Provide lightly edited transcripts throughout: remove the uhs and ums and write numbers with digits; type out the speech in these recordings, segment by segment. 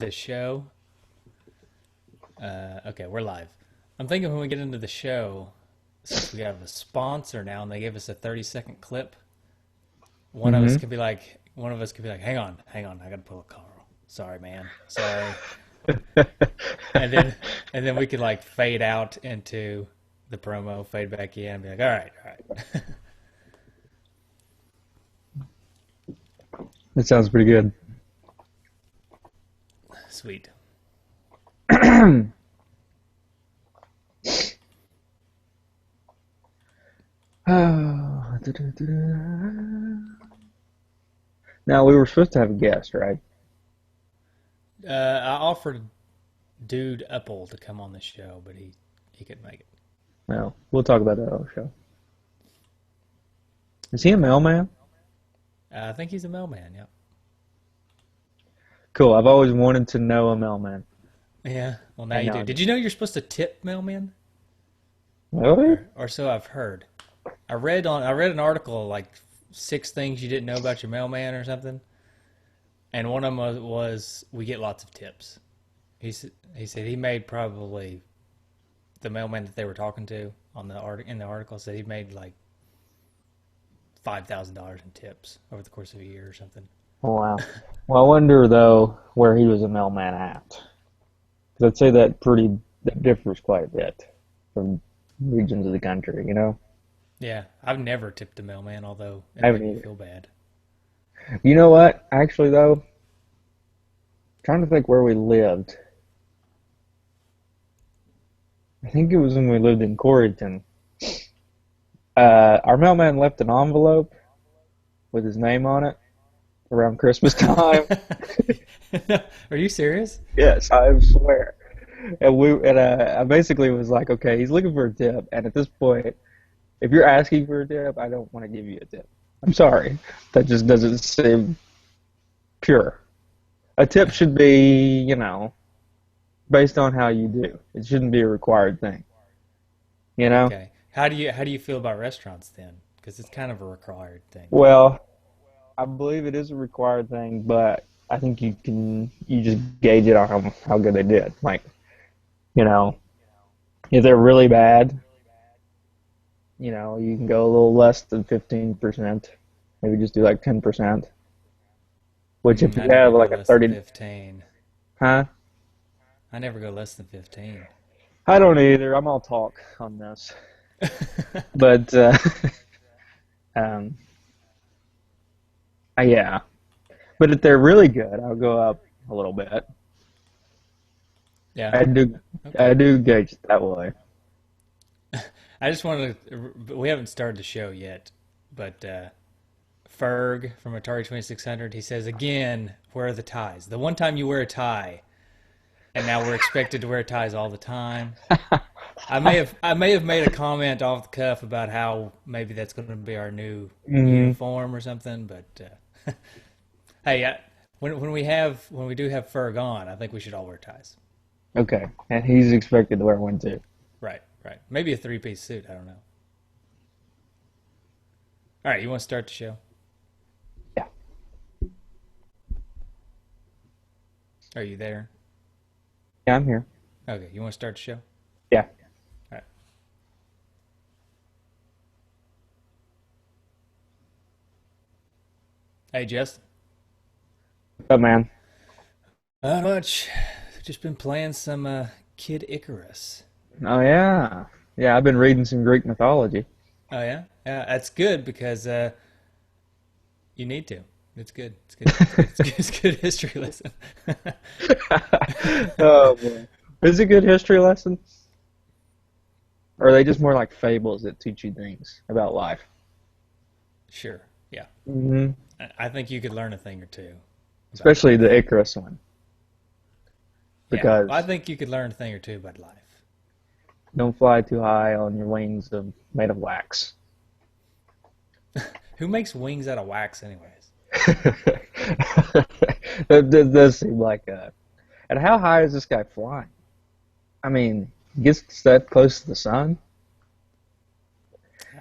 the show. Okay, we're live. I'm thinking when we get into the show, since we have a sponsor now and they give us a 30-second clip, Hmm. one of us could be like, hang on, I gotta pull a Carl. Sorry, man. Sorry. And then and then we could like fade out into the promo, fade back in, and be like, all right. That sounds pretty good. Sweet. Now we were supposed to have a guest, right? I offered Dude Apple to come on the show, but he couldn't make it. Well, we'll talk about that on the show. Is he a mailman? I think he's a mailman, yeah. Cool. I've always wanted to know a mailman. Yeah, well now And you now do. I Did do. you know you're supposed to tip mailmen? Really? Or so I've heard. I read an article like six things you didn't know about your mailman or something, and one of them was we get lots of tips. He said he made probably the mailman that they were talking to on the in the article said he made like $5,000 in tips over the course of a year or something. Oh, wow. Well, I wonder though where he was a mailman at. 'Cause I'd say that differs quite a bit from regions of the country. Yeah, I've never tipped a mailman, although it I made haven't me either. feel bad. You know what? Actually, though, trying to think where we lived. I think it was when we lived in Coreyton. Our mailman left an envelope with his name on it around Christmas time. Are you serious? Yes, I swear. And I basically was like, okay, he's looking for a tip, and at this point, if you're asking for a tip, I don't want to give you a tip. I'm sorry, that just doesn't seem pure. A tip should be, based on how you do. It shouldn't be a required thing, you know? Okay. How do you feel about restaurants then? Because it's kind of a required thing. Well, I believe it is a required thing, but I think you just gauge it on how good they did. Like, you know, if they're really bad, you can go a little less than 15%. Maybe just do like 10%. Which if you I have never go like a less than 30, 15. huh? I never go less than 15. I don't either. I'm all talk on this. But um yeah. But if they're really good, I'll go up a little bit. Yeah. I do I Okay. do gauge it that way. I just wanted to, we haven't started the show yet, but Ferg from Atari 2600, he says, again, where are the ties? The one time you wear a tie, and now we're expected to wear ties all the time. I may have made a comment off the cuff about how maybe that's going to be our new Hmm. uniform or something, but hey, when we do have Ferg on, I think we should all wear ties. Okay. And he's expected to wear one too. Right, right. Maybe a three-piece suit. I don't know. All right, you want to start the show? Yeah. Are you there? Yeah, I'm here. Okay, you want to start the show? Yeah. All right. Hey, Justin. What's up, man? Not much. Just been playing some Kid Icarus. Oh yeah. Yeah, I've been reading some Greek mythology. Oh yeah, yeah. That's good because you need to. It's good. It's good. It's good history lesson. Oh boy. Is it a good history lesson? Or are they just more like fables that teach you things about life? Sure. Yeah. Hmm. I think you could learn a thing or two about Especially life. the Icarus one, Yeah, I because think you could learn a thing or two about life. don't fly too high on your wings made of wax. Who makes wings out of wax, anyways? That does seem like a. And how high is this guy flying? I mean, he gets that close to the sun?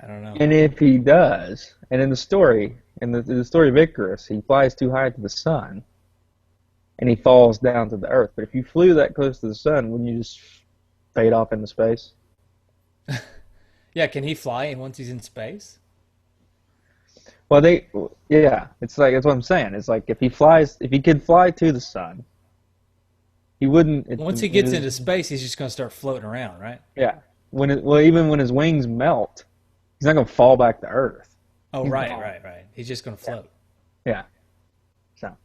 I don't know. And if he does, and in the story of Icarus, he flies too high to the sun. and he falls down to the earth. But if you flew that close to the sun, wouldn't you just fade off into space? Yeah, can he fly once he's in space? Well, yeah, it's like that's what I'm saying. It's like if he could fly to the sun, he wouldn't. Once he gets into space, he's just going to start floating around, right? Yeah, even when his wings melt, he's not gonna fall back to Earth. Oh, He's right, gone. right, right. He's just going to Yeah, float. yeah. So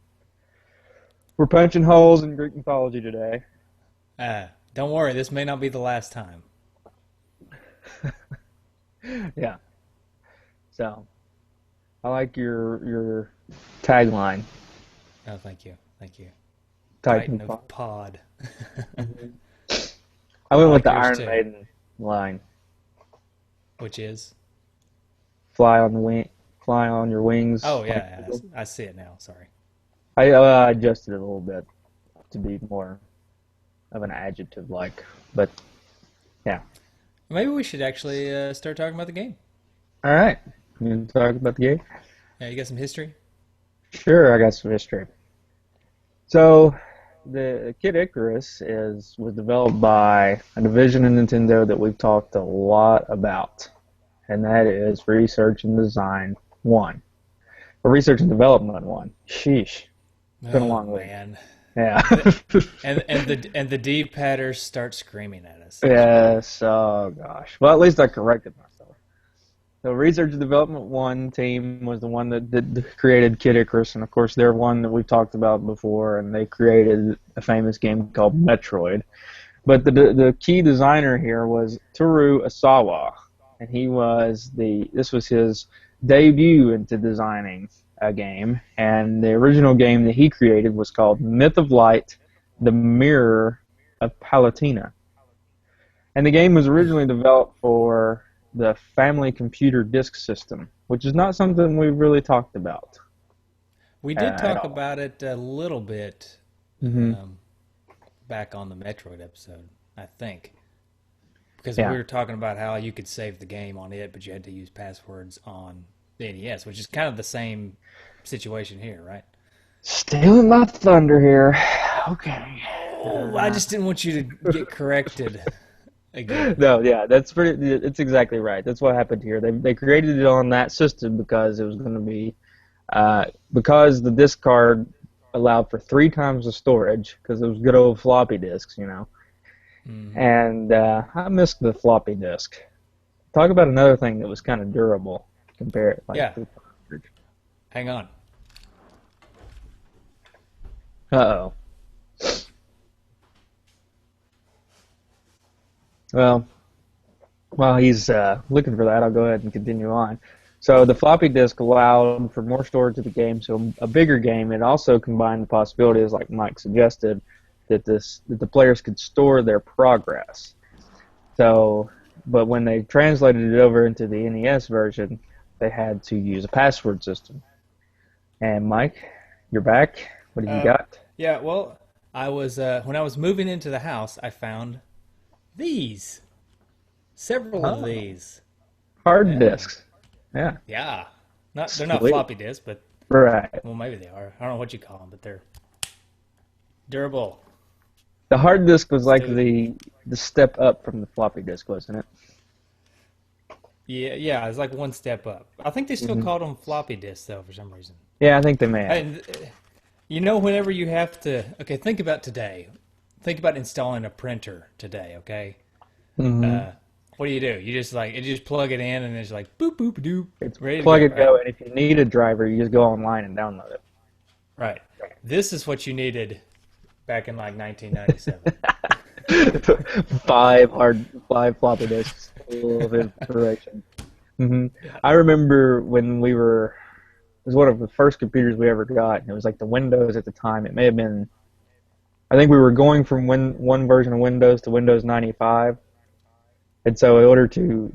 we're punching holes in Greek mythology today. Don't worry, this may not be the last time. Yeah. So I like your tagline, Oh, thank you, thank you. Titan Titan of Pod. Pod. I I went with like the yours Iron too. Maiden line. Which is? Fly on the wing, fly on your wings. Oh Like yeah, eagles. I see it now. Sorry. I adjusted it a little bit to be more of an adjective like, but yeah. Maybe we should actually start talking about the game. All right. You want to talk about the game? Yeah, you got some history? Sure, I got some history. So, the Kid Icarus was developed by a division of Nintendo that we've talked a lot about, and that is Research and Design One, or Research and Development One. Sheesh, it's been a Oh long week. man. Yeah. And the D-padders start screaming at us. Yes. Oh gosh. Well, at least I corrected myself. The Research and Development One team was the one that created Kid Icarus, and of course they're one that we've talked about before, and they created a famous game called Metroid. But the key designer here was Toru Asawa, and this was his debut into designing a game, and the original game that he created was called Myth of Light: The Mirror of Palatina. And the game was originally developed for the Family Computer Disk System, which is not something we've really talked about We did at talk all. about it a little bit Hmm. um, back on the Metroid episode, I think, because we Yeah. were talking about how you could save the game on it, but you had to use passwords on the NES, which is kind of the same situation here, right? Stealing my thunder here. Okay. Oh, I just didn't want you to get corrected again. No, yeah, that's pretty. It's exactly right. That's what happened here. They created it on that system because it was going to be because the disk card allowed for three times the storage because it was good old floppy disks, you know. Hmm. And I missed the floppy disk. Talk about another thing that was kind of durable. Compare it like Yeah, to cartridge. hang on. Uh-oh. Well, while he's looking for that, I'll go ahead and continue on. So the floppy disk allowed for more storage of the game, so a bigger game. It also combined the possibilities, like Mike suggested, that the players could store their progress. So, but when they translated it over into the NES version, they had to use a password system. And Mike, you're back. What have you Uh, got? yeah, well, I was when I was moving into the house, I found these, several of Oh, these. hard Yeah, disks. Yeah, yeah. Not they're not sweet. floppy disks, but Right. well, maybe they are. I don't know what you call them, but they're durable. The hard disk was Let's like do it. the step up from the floppy disk, wasn't it? Yeah, yeah. It's like one step up. I think they still Hmm. called them floppy disks though, for some reason. Yeah, I think they may have. And you know, whenever you have to, okay, think about today. Think about installing a printer today. Okay, Hmm. uh, what do? You just like you just plug it in and it's like boop boop doop, It's ready to plug go. and Right, go, and if you need a driver, you just go online and download it. right. This is what you needed back in like 1997. Five floppy disks full of information. Hmm. I remember when it was one of the first computers we ever got, and it was like the Windows at the time. It may have been, I think we were going from one version of Windows to Windows 95, and so in order to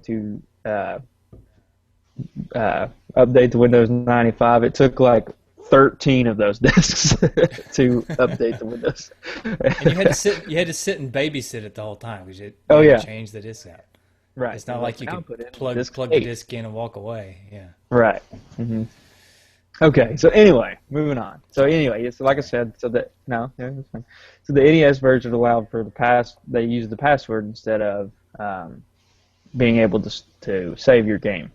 update to Windows 95, it took like 13 of those disks to update the Windows. And you had to sit and babysit it the whole time because Oh you had to yeah, change the disc out. right. It's It not was like like you now could put in plug disk plug the 8. disc in and walk away. Yeah. Right. Hmm. Okay, so anyway, moving on. So anyway, so like I said, so that no, yeah, that's fine. So the NES version allowed for the pass. They used the password instead of being able to save your game.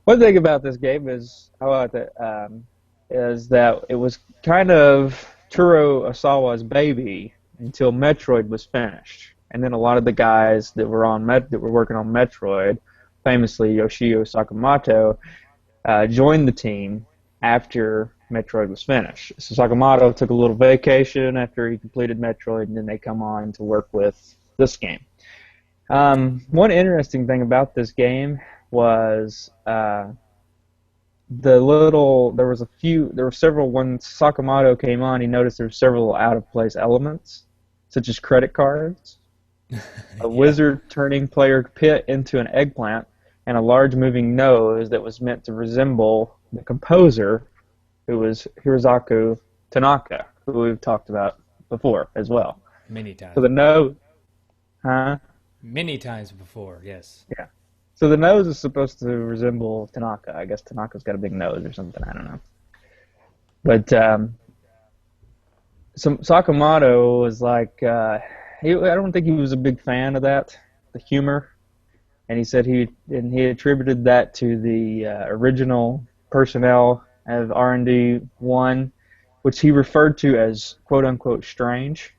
One thing about this game is how about that is that it was kind of Turo Osawa's baby until Metroid was finished, and then a lot of the guys that were that were working on Metroid, famously Yoshio Sakamoto, joined the team after Metroid was finished. So Sakamoto took a little vacation after he completed Metroid, and then they come on to work with this game. One interesting thing about this game was there were several, when Sakamoto came on, he noticed there were several out of place elements, such as credit cards, a Yeah, wizard turning player pit into an eggplant, and a large moving nose that was meant to resemble the composer, who was Hirozaku Tanaka, who we've talked about before as well. many So times the before. nose, huh? Many times before, yes. Yeah. So the nose is supposed to resemble Tanaka. I guess Tanaka's got a big nose or something. I don't know. But Sakamoto was like, I don't think he was a big fan of that, the humor, and he attributed that to the original personnel of R&D one, which he referred to as quote unquote strange,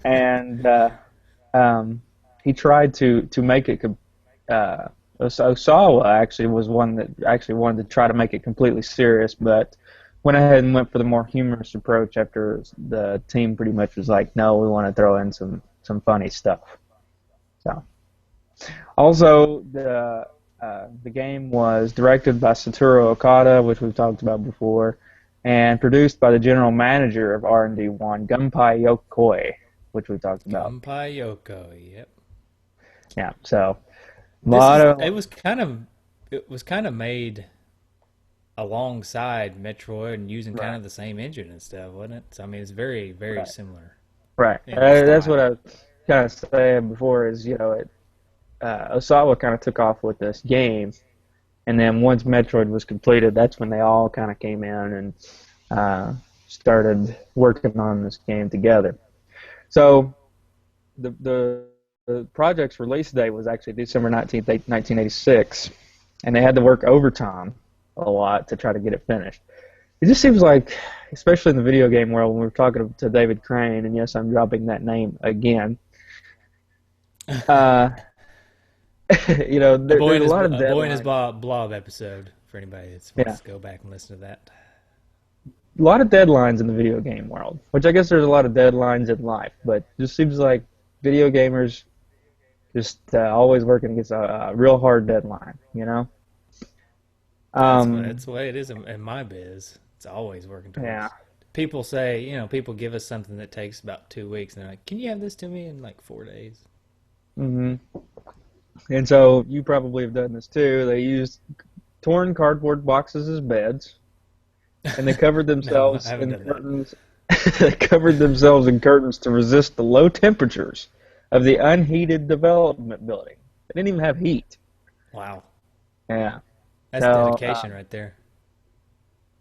and um, he tried to make it. Osawa actually was one that actually wanted to try to make it completely serious, but went ahead and went for the more humorous approach after the team pretty much was like, no, we want to throw in some funny stuff. So also the game was directed by Satoru Okada, which we've talked about before, and produced by the general manager of R&D One, Gunpei Yokoi, which we talked about. Gunpei Yoko, yep. Yeah, so a This lot is of it was kind of made alongside Metroid and using kind right. of the same engine and stuff, wasn't it? So I mean, it's very, very Right. similar Right. in That's what style. I was kind of saying before is, Osawa kind of took off with this game, and then once Metroid was completed, that's when they all kind of came in and uh, started working on this game together. So the project's release date was actually December 19th, 1986, and they had to work overtime a lot to try to get it finished. It just seems like, especially in the video game world, when we're talking to David Crane, and yes, I'm dropping that name again. Uh, there's a lot of A boy in his deadlines. blob episode for anybody that Yeah, wants to go back and listen to that. a lot of deadlines in the video game world, which I guess there's a lot of deadlines in life, but it just seems like video gamers just always working against a real hard deadline, you know? That's the Um, way it is in my biz. It's always working yeah. towards. People say, people give us something that takes about 2 weeks, and they're like, "Can you have this to me in like 4 days?" hmm And so you probably have done this too. They used torn cardboard boxes as beds, and they covered No, I themselves haven't in done that. curtains. They covered themselves in curtains to resist the low temperatures of the unheated development building. They didn't even have heat. Wow, Yeah. that's So, dedication right there.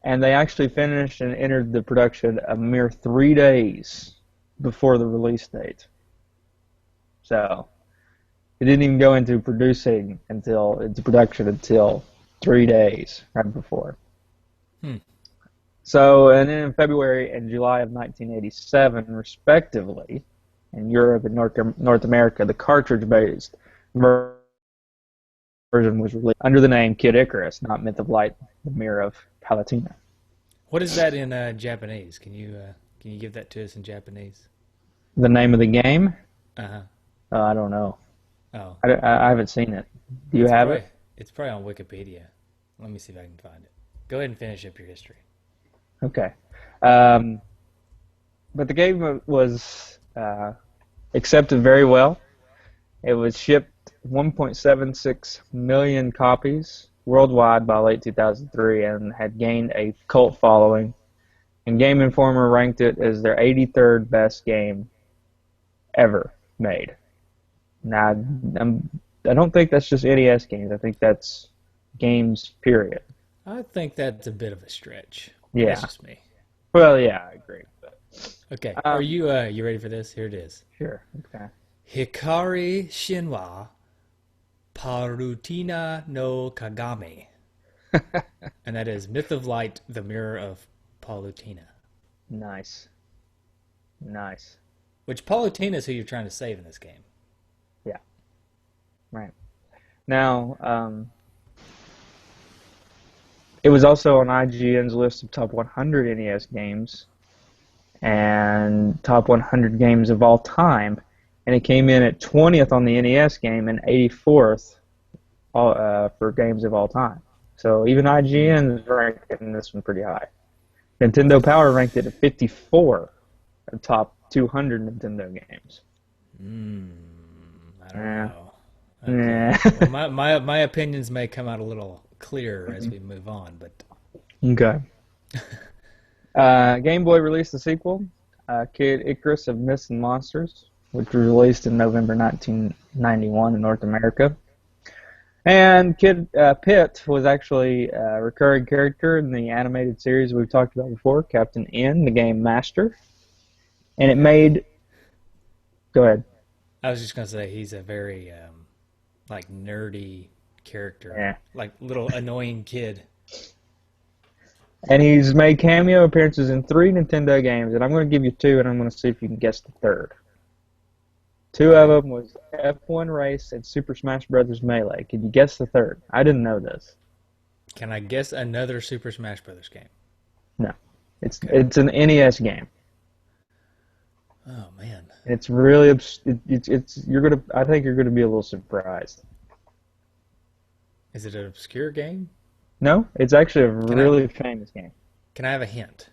and they actually finished and entered the production a mere 3 days before the release date. So it didn't even go into production until 3 days right before. Hmm. So, and then in February and July of 1987, respectively, in Europe and North America, the cartridge-based version was released under the name Kid Icarus, not Myth of Light, the Mirror of Palatina. What is that in Japanese? Can you give that to us in Japanese? The name of the game? Uh huh. I don't know. Oh, I haven't seen it. Do you it's have probably it? it's probably on Wikipedia. Let me see if I can find it. Go ahead and finish up your history. Okay. Um, but the game was accepted very well. It was shipped 1.76 million copies worldwide by late 2003 and had gained a cult following. And Game Informer ranked it as their 83rd best game ever made. Now, I don't think that's just NES games. I think that's games, period. I think that's a bit of a stretch. That's Yeah. just me. Well, yeah, I agree. But, Okay, are um, you ready for this? Here it is. sure. Okay. Hikari Shinwa Parutina no Kagami. And that is Myth of Light, the Mirror of Palutina. Nice. Nice. Which Palutina is who you're trying to save in this game. Yeah. Right. Now, it was also on IGN's list of top 100 NES games and top 100 games of all time, and it came in at 20th on the NES game and 84th for games of all time. So even IGN is ranking this one pretty high. Nintendo Power ranked it at 54 of top 200 Nintendo games. I don't Yeah. know. Okay. Well, Yeah. my opinions may come out a little clearer as we move on, but Okay. Game Boy released the sequel, Kid Icarus of Myths and Monsters, which was released in November 1991 in North America. And Kid Pitt was actually a recurring character in the animated series we've talked about before, Captain N, the game master. And it yeah, made. Go ahead. I was just gonna say he's a very like nerdy character, Yeah. like little annoying kid. And he's made cameo appearances in 3 Nintendo games, and I'm going to give you two, and I'm going to see if you can guess the third. Two of Okay. them was F1 Race and Super Smash Bros. Melee. Can you guess the third? I didn't know this. Can I guess another Super Smash Brothers game? No, it's Okay. it's an NES game. Oh man. It's really it's you're gonna I think you're gonna be a little surprised. Is it an obscure game? No, it's actually a Can I really famous game. can I have a hint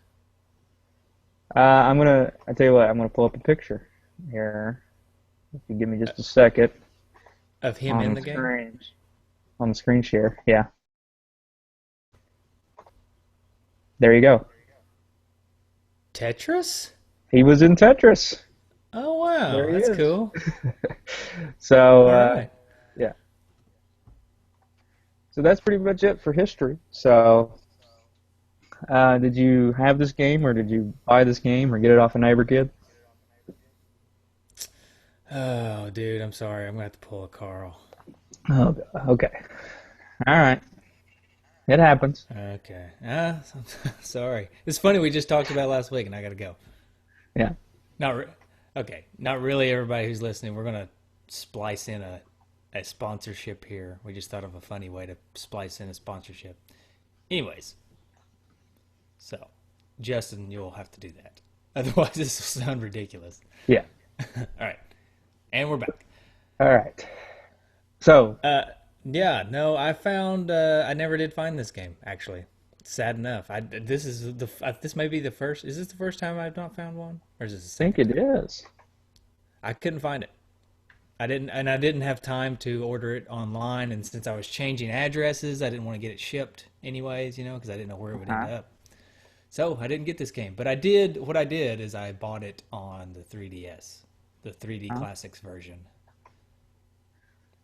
I tell you what, I'm gonna pull up a picture here. If you give me just a second of him on in the the game? screen share. Yeah, there you go. Tetris? He was in Tetris. Oh wow, There he that's is. cool. So All right. yeah, so that's pretty much it for history. So did you have this game, or did you buy this game, or get it off a neighbor kid? Oh, dude, I'm sorry. I'm gonna have to pull a Carl. Oh, okay. All right. It happens. Okay. Sorry. It's funny. We just talked about it last week, and I gotta go. Yeah. Not re- okay. Not really. Everybody who's listening, we're gonna splice in a sponsorship here. We just thought of a funny way to splice in a sponsorship. Anyways, so Justin, you'll have to do that. Otherwise, this will sound ridiculous. Yeah. All right, and we're back. All right. So, Yeah, no, I found I never did find this game actually. Sad enough. This may be the first. Is this the first time I've not found one, or is this the I think second it time? is. I couldn't find it. I didn't have time to order it online, and since I was changing addresses, I didn't want to get it shipped anyways, because I didn't know where it would end Uh-huh. up. So I didn't get this game, but I did. What I did is I bought it on the 3DS, the 3D Uh-huh. Classics version.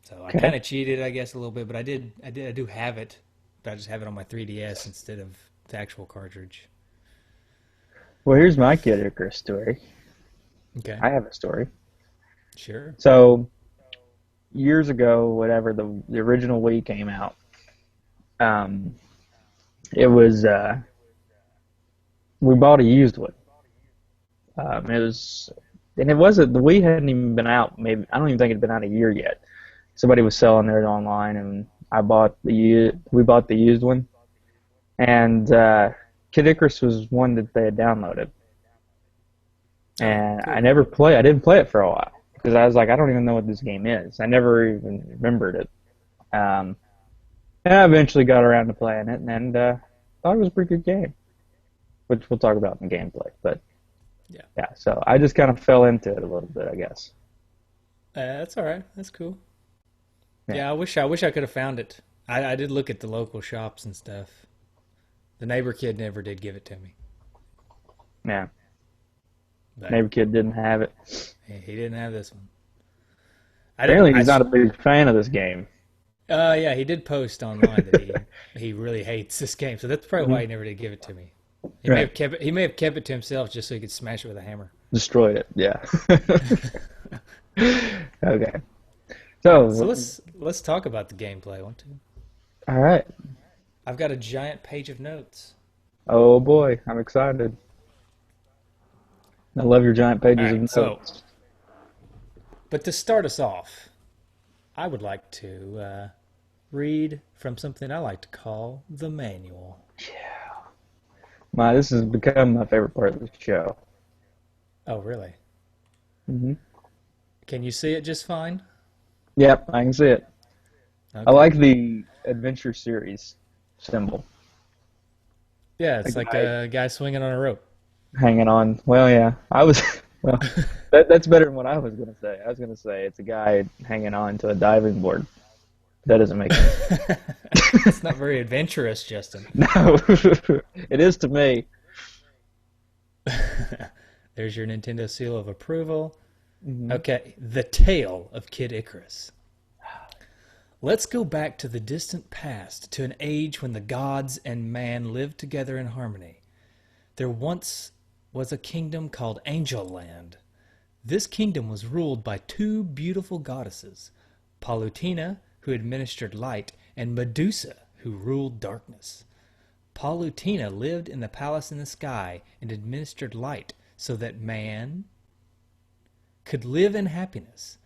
So I kind Okay. of cheated, I guess, a little bit, but I do have it, but I just have it on my 3DS instead of the actual cartridge. Well, here's my Kid Icarus story. Okay, I have a story. sure. So, years ago, whatever the original Wii came out, um, it was we bought a used one. It was, and it wasn't the Wii hadn't even been out. Maybe I don't even think it'd been out a year yet. Somebody was selling theirs online, and we bought the used one, and Kid Icarus was one that they had downloaded, Oh, and cool. I didn't play it for a while because I was like, I don't even know what this game is. I never even remembered it. Um, and I eventually got around to playing it, and thought it was a pretty good game, which we'll talk about in the gameplay. But Yeah, yeah, so I just kind of fell into it a little bit, I guess. that's all right. That's cool. Yeah, Yeah, I wish I could have found it. I did look at the local shops and stuff. The neighbor kid never did give it to me, yeah. but Neighbor kid didn't have it. he didn't have this one. I didn't. Apparently, he's not a big fan of this game. Yeah, he did post online that he really hates this game, so that's probably why Mhm. he never did give it to me. He may Right. have kept it. He may have kept it to himself just so he could smash it with a hammer. Destroyed it. Yeah. Okay. All right, so So, let's talk about the gameplay. Want to? all right. I've got a giant page of notes. Oh boy, I'm excited. I love your giant All pages right, of so notes. but to start us off, I would like to read from something I like to call the manual. This has become my favorite part of the show. Oh, really? Hmm. Can you see it just fine? Yep, I can see it. I Okay. like the adventure series symbol. Yeah, A it's like guy a guy swinging on a rope. hanging on. Well, yeah, I was. Well, that's better than what I was gonna say. I was gonna say it's a guy hanging on to a diving board. That doesn't make any sense. That's not very adventurous, Justin. No, it is to me. There's your Nintendo seal of approval. Hmm. Okay, the tale of Kid Icarus. Let's go back to the distant past, to an age when the gods and man lived together in harmony. There once was a kingdom called Angel Land. This kingdom was ruled by two beautiful goddesses, Palutena, who administered light, and Medusa, who ruled darkness. Palutena lived in the palace in the sky and administered light so that man could live in happiness.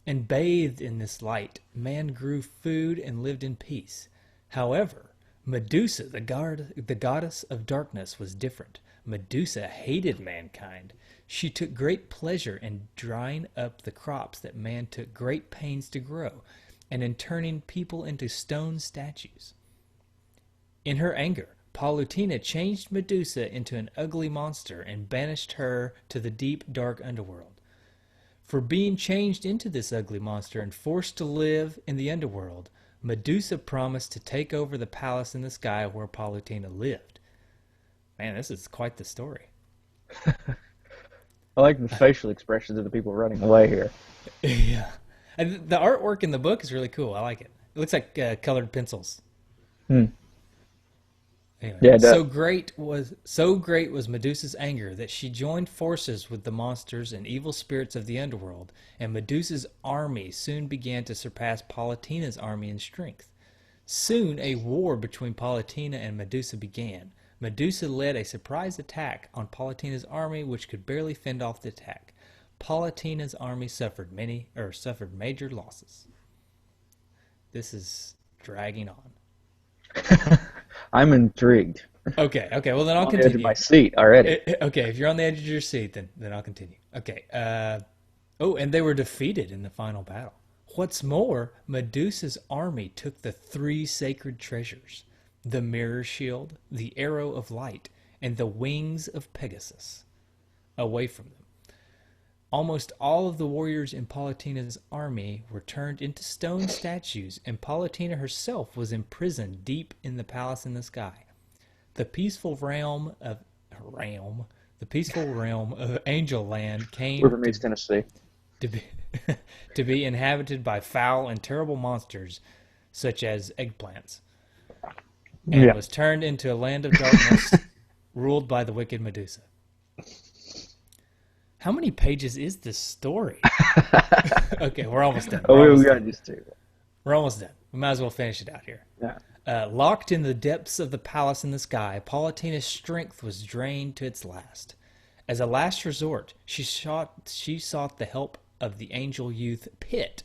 And bathed in this light, man grew food and lived in peace. However, Medusa, the goddess of darkness, was different. Medusa hated mankind. She took great pleasure in drying up the crops that man took great pains to grow, and in turning people into stone statues. In her anger, Palutena changed Medusa into an ugly monster and banished her to the deep, dark underworld. For being changed into this ugly monster and forced to live in the underworld, Medusa promised to take over the palace in the sky where Palutena lived. Man, this is quite the story. I like the facial expressions of the people running away here. Yeah. And the artwork in the book is really cool. I like it. It looks like colored pencils. Hmm. Anyway, Yeah, it does. so great was Medusa's anger that she joined forces with the monsters and evil spirits of the underworld, and Medusa's army soon began to surpass Palutena's army in strength. Soon a war between Palutena and Medusa began. Medusa led a surprise attack on Palutena's army, which could barely fend off the attack. Palutena's army suffered major losses. This is dragging on. I'm intrigued. Okay, okay. Well, then I'm I'll on the edge of my continue. seat already. Okay, if you're on the edge of your seat, then I'll continue. Okay. Oh, and they were defeated in the final battle. What's more, Medusa's army took the three sacred treasures: the mirror shield, the arrow of light, and the wings of Pegasus away from them. Almost all of the warriors in Palutena's army were turned into stone statues, and Palutena herself was imprisoned deep in the palace in the sky. The peaceful realm, the peaceful realm of Angel Land We're came from East Tennessee. to be to be inhabited by foul and terrible monsters such as eggplants, and Yeah. was turned into a land of darkness ruled by the wicked Medusa. How many pages is this story? Okay, we're almost done. Oh, We're we almost got done. used to. We're almost done. We might as well finish it out here. Yeah. Locked in the depths of the palace in the sky, Palutena's strength was drained to its last. As a last resort, she sought the help of the angel youth Pitt,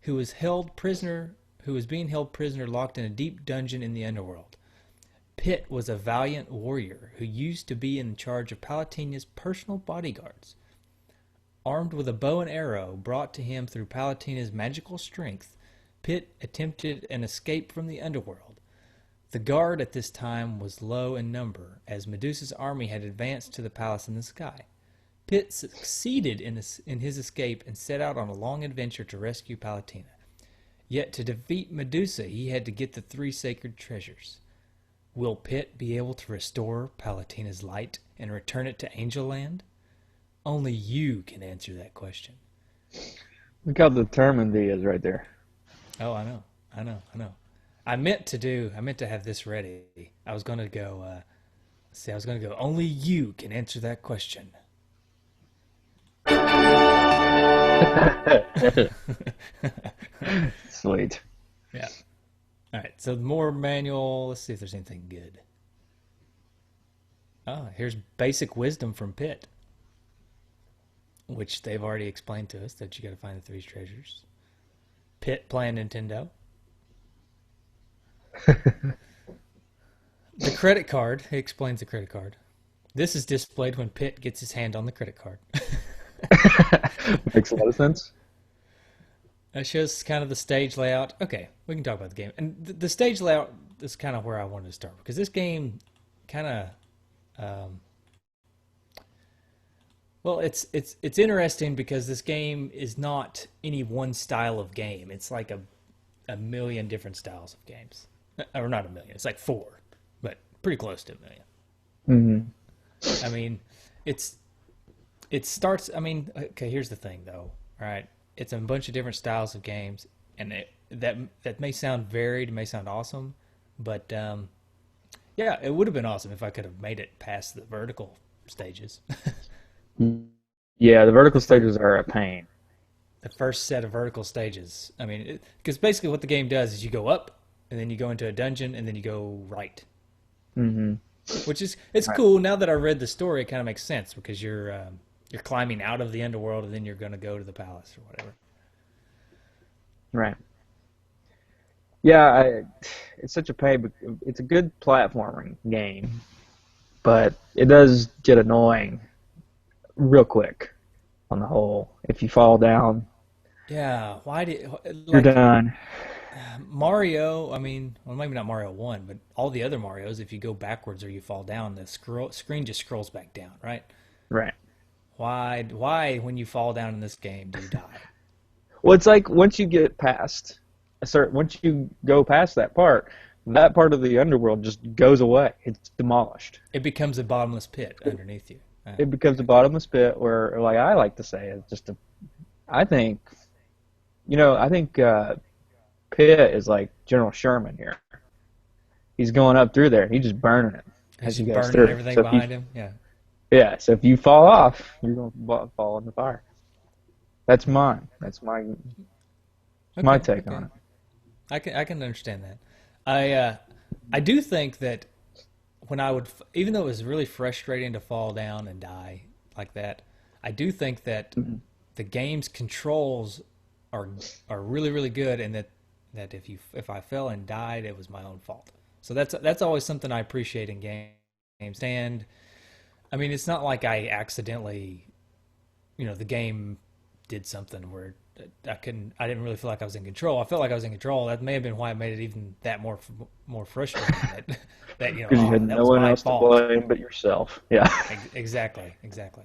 who was being held prisoner locked in a deep dungeon in the underworld. Pitt was a valiant warrior who used to be in charge of Palutena's personal bodyguards. Armed with a bow and arrow brought to him through Palutena's magical strength, Pitt attempted an escape from the underworld. The guard at this time was low in number, as Medusa's army had advanced to the palace in the sky. Pitt succeeded in his escape and set out on a long adventure to rescue Palutena. Yet to defeat Medusa, he had to get the three sacred treasures. Will Pitt be able to restore Palutena's light and return it to Angel Land? Only you can answer that question. Look how determined he is right there. Oh, I know. I know. I know. I meant to have this ready. I was going to go, see, I was going to go, only you can answer that question. Sweet. Yeah. All right. So more manual. Let's see if there's anything good. Oh, here's basic wisdom from Pitt, which they've already explained to us that you got to find the three treasures. Pitt playing Nintendo. The credit card. He explains the credit card. This is displayed when Pitt gets his hand on the credit card. Makes a lot of sense. That shows kind of the stage layout. Okay, we can talk about the game. And the stage layout is kind of where I wanted to start because this game kind of, um, well, it's interesting because this game is not any one style of game. It's like a million different styles of games, or not a million. It's like four, but pretty close to a million. Hmm. I mean, it's it starts. I mean, okay. Here's the thing, though. All right, it's a bunch of different styles of games, and that may sound varied, may sound awesome, but yeah, it would have been awesome if I could have made it past the vertical stages. Yeah, the the vertical first stages are a pain. the first set of vertical stages. I mean, because basically what the game does is you go up, and then you go into a dungeon, and then you go right, Hmm. which is it's Right. cool. Now that I read the story, it kind of makes sense because you're climbing out of the underworld, and then you're going to go to the palace or whatever. Right. Yeah, it's such a pain. But it's a good platforming game, but it does get annoying real quick on the whole. If you fall down, Yeah, why did you're like done. Mario? I mean, well, maybe not Mario One, but all the other Mario's. If you go backwards or you fall down, the screen just scrolls back down, right? Right. Why when you fall down in this game do you die? Well, it's like once you get past once you go past that part of the underworld just goes away. It's demolished. It becomes a bottomless pit underneath you. It becomes a Gotcha. bottomless pit where, like I like to say, it's just a. I think, I think Pitt is like General Sherman here. He's going up through there. He's just burning it He's as he just goes burning through. everything behind him. Yeah. Yeah, so if you fall off, you're gonna fall in the fire. That's mine. That's my Okay. take on Okay. it. I can understand that. I do think that when even though it was really frustrating to fall down and die like that, I do think that Mhm. the game's controls are are really really good, and that if I fell and died, it was my own fault. So that's always something I appreciate in games. And I mean, it's not like I accidentally, the game did something where I didn't really feel like I was in control. I felt like I was in control. That may have been why it made it even that more frustrating that Because you had that no was one my else to fault. blame but yourself. Yeah. Exactly, exactly.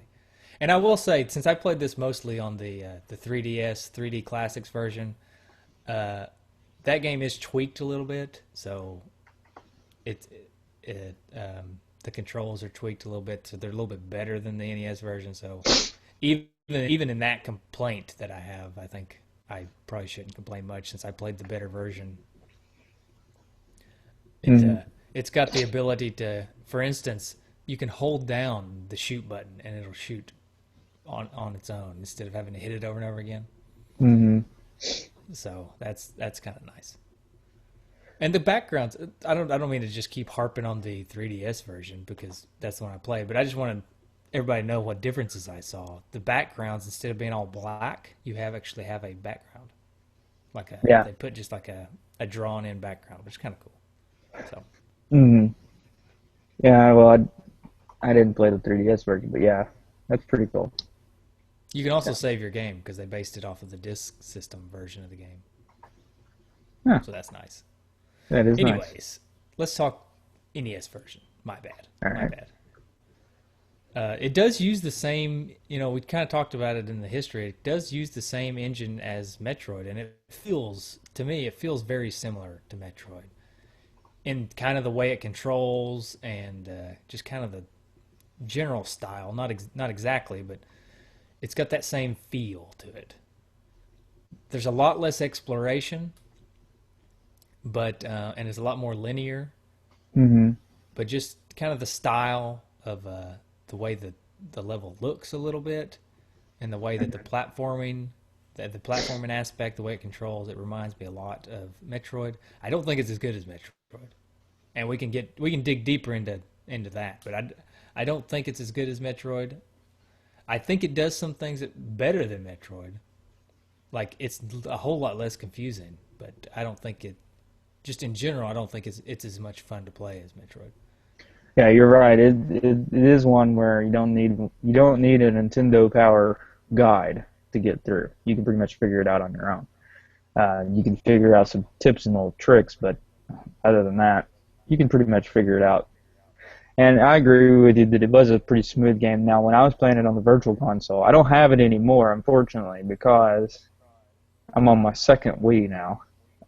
And I will say, since I played this mostly on the 3DS 3D Classics version, uh, that game is tweaked a little bit, so it the controls are tweaked a little bit, so they're a little bit better than the NES version. So even in that complaint that I have, I think I probably shouldn't complain much since I played the better version. It Hmm. it's got the ability to, for instance, you can hold down the shoot button and it'll shoot on its own instead of having to hit it over and over again. Hmm. So that's kind of nice. And the backgrounds, I don't mean to just keep harping on the 3DS version because that's the one I played, but I just want to everybody to know what differences I saw. The backgrounds, instead of being all black, you actually have a background, like Yeah. they put just like a drawn in background, which is kind of cool. So Hmm. Yeah. Well, I didn't play the 3DS version, but yeah, that's pretty cool. you can also Yeah. save your game because they based it off of the disk system version of the game, Yeah. so that's nice. That is nice. Anyways, let's talk NES version. My bad. All My right. bad. It does use the same, we kind of talked about it in the history. It does use the same engine as Metroid, and to me, it feels very similar to Metroid in kind of the way it controls and just kind of the general style. Not exactly, but it's got that same feel to it. There's a lot less exploration, but and it's a lot more linear. Hmm. But just kind of the style of the way that the level looks a little bit, and the way that the platforming aspect, the way it controls, it reminds me a lot of Metroid. I don't think it's as good as Metroid, and we can dig deeper into that. But I don't think it's as good as Metroid. I think it does some things better than Metroid. Like it's a whole lot less confusing, but I don't think it. Just in general, I don't think it's as much fun to play as Metroid. Yeah, you're right. It is one where you don't need a Nintendo Power guide to get through. You can pretty much figure it out on your own. You can figure out some tips and little tricks, but other than that, you can pretty much figure it out. And I agree with you that it was a pretty smooth game. Now, when I was playing it on the Virtual Console, I don't have it anymore, unfortunately, because I'm on my second Wii now.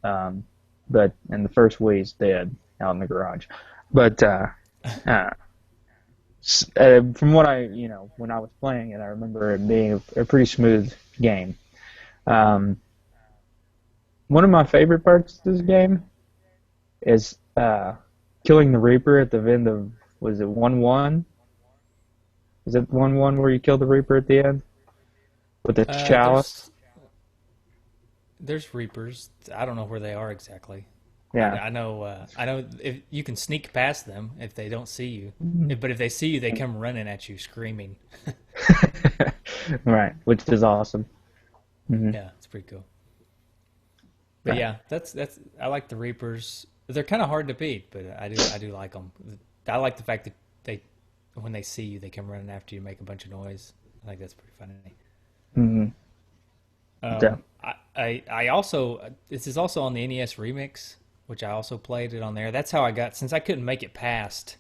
Um, but and the first Wii is dead out in the garage. But uh, from what when I was playing it, I remember it being a pretty smooth game. Um, One of my favorite parts of this game is killing the Reaper at the end of, was it 1-1? Is it 1-1 where you kill the Reaper at the end with the Uh, chalice? there's there's Reapers. I don't know where they are exactly. Yeah. I know if you can sneak past them if they don't see you. But if they see you, they come running at you screaming. Right, which is awesome. Hmm. Yeah, it's pretty cool. But Right. yeah, that's I like the Reapers. They're kind of hard to beat, but I do like them. I like the fact that they when they see you, they come running after you, make a bunch of noise. I think that's pretty funny. Hmm. Yeah. I also this is also on the NES remix, which I also played it on there. That's how I got since I couldn't make it past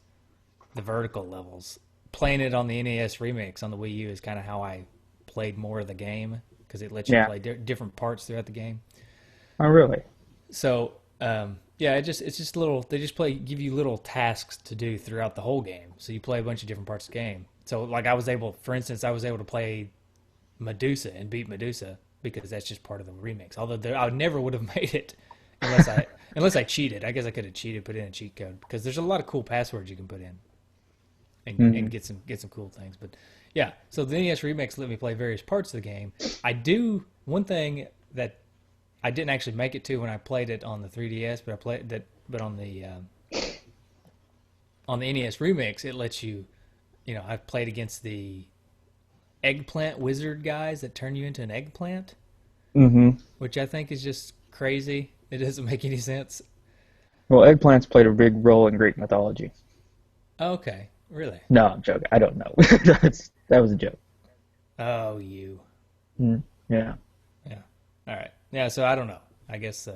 the vertical levels. Playing it on the NES remix on the Wii U is kind of how I played more of the game because it lets you Yeah. play different parts throughout the game. Oh, really? So yeah, it's just little. They just give you little tasks to do throughout the whole game. So you play a bunch of different parts of the game. So like for instance, I was able to play Medusa and beat Medusa because that's just part of the remix. Although I never would have made it unless I cheated. I guess I could have cheated, put in a cheat code because there's a lot of cool passwords you can put in Hmm. and get some cool things. But yeah, so the NES remix let me play various parts of the game. I do one thing that I didn't actually make it to when I played it on the 3DS, but I played that. But on the NES remix, it lets you. I've played against the eggplant wizard guys that turn you into an eggplant, Hmm. which I think is just crazy. It doesn't make any sense. Well, eggplants played a big role in Greek mythology. Okay, really? No, I'm joking. I don't know. That was a joke. Oh, you. Mm. Yeah. Yeah. All right. Yeah. So I don't know. I guess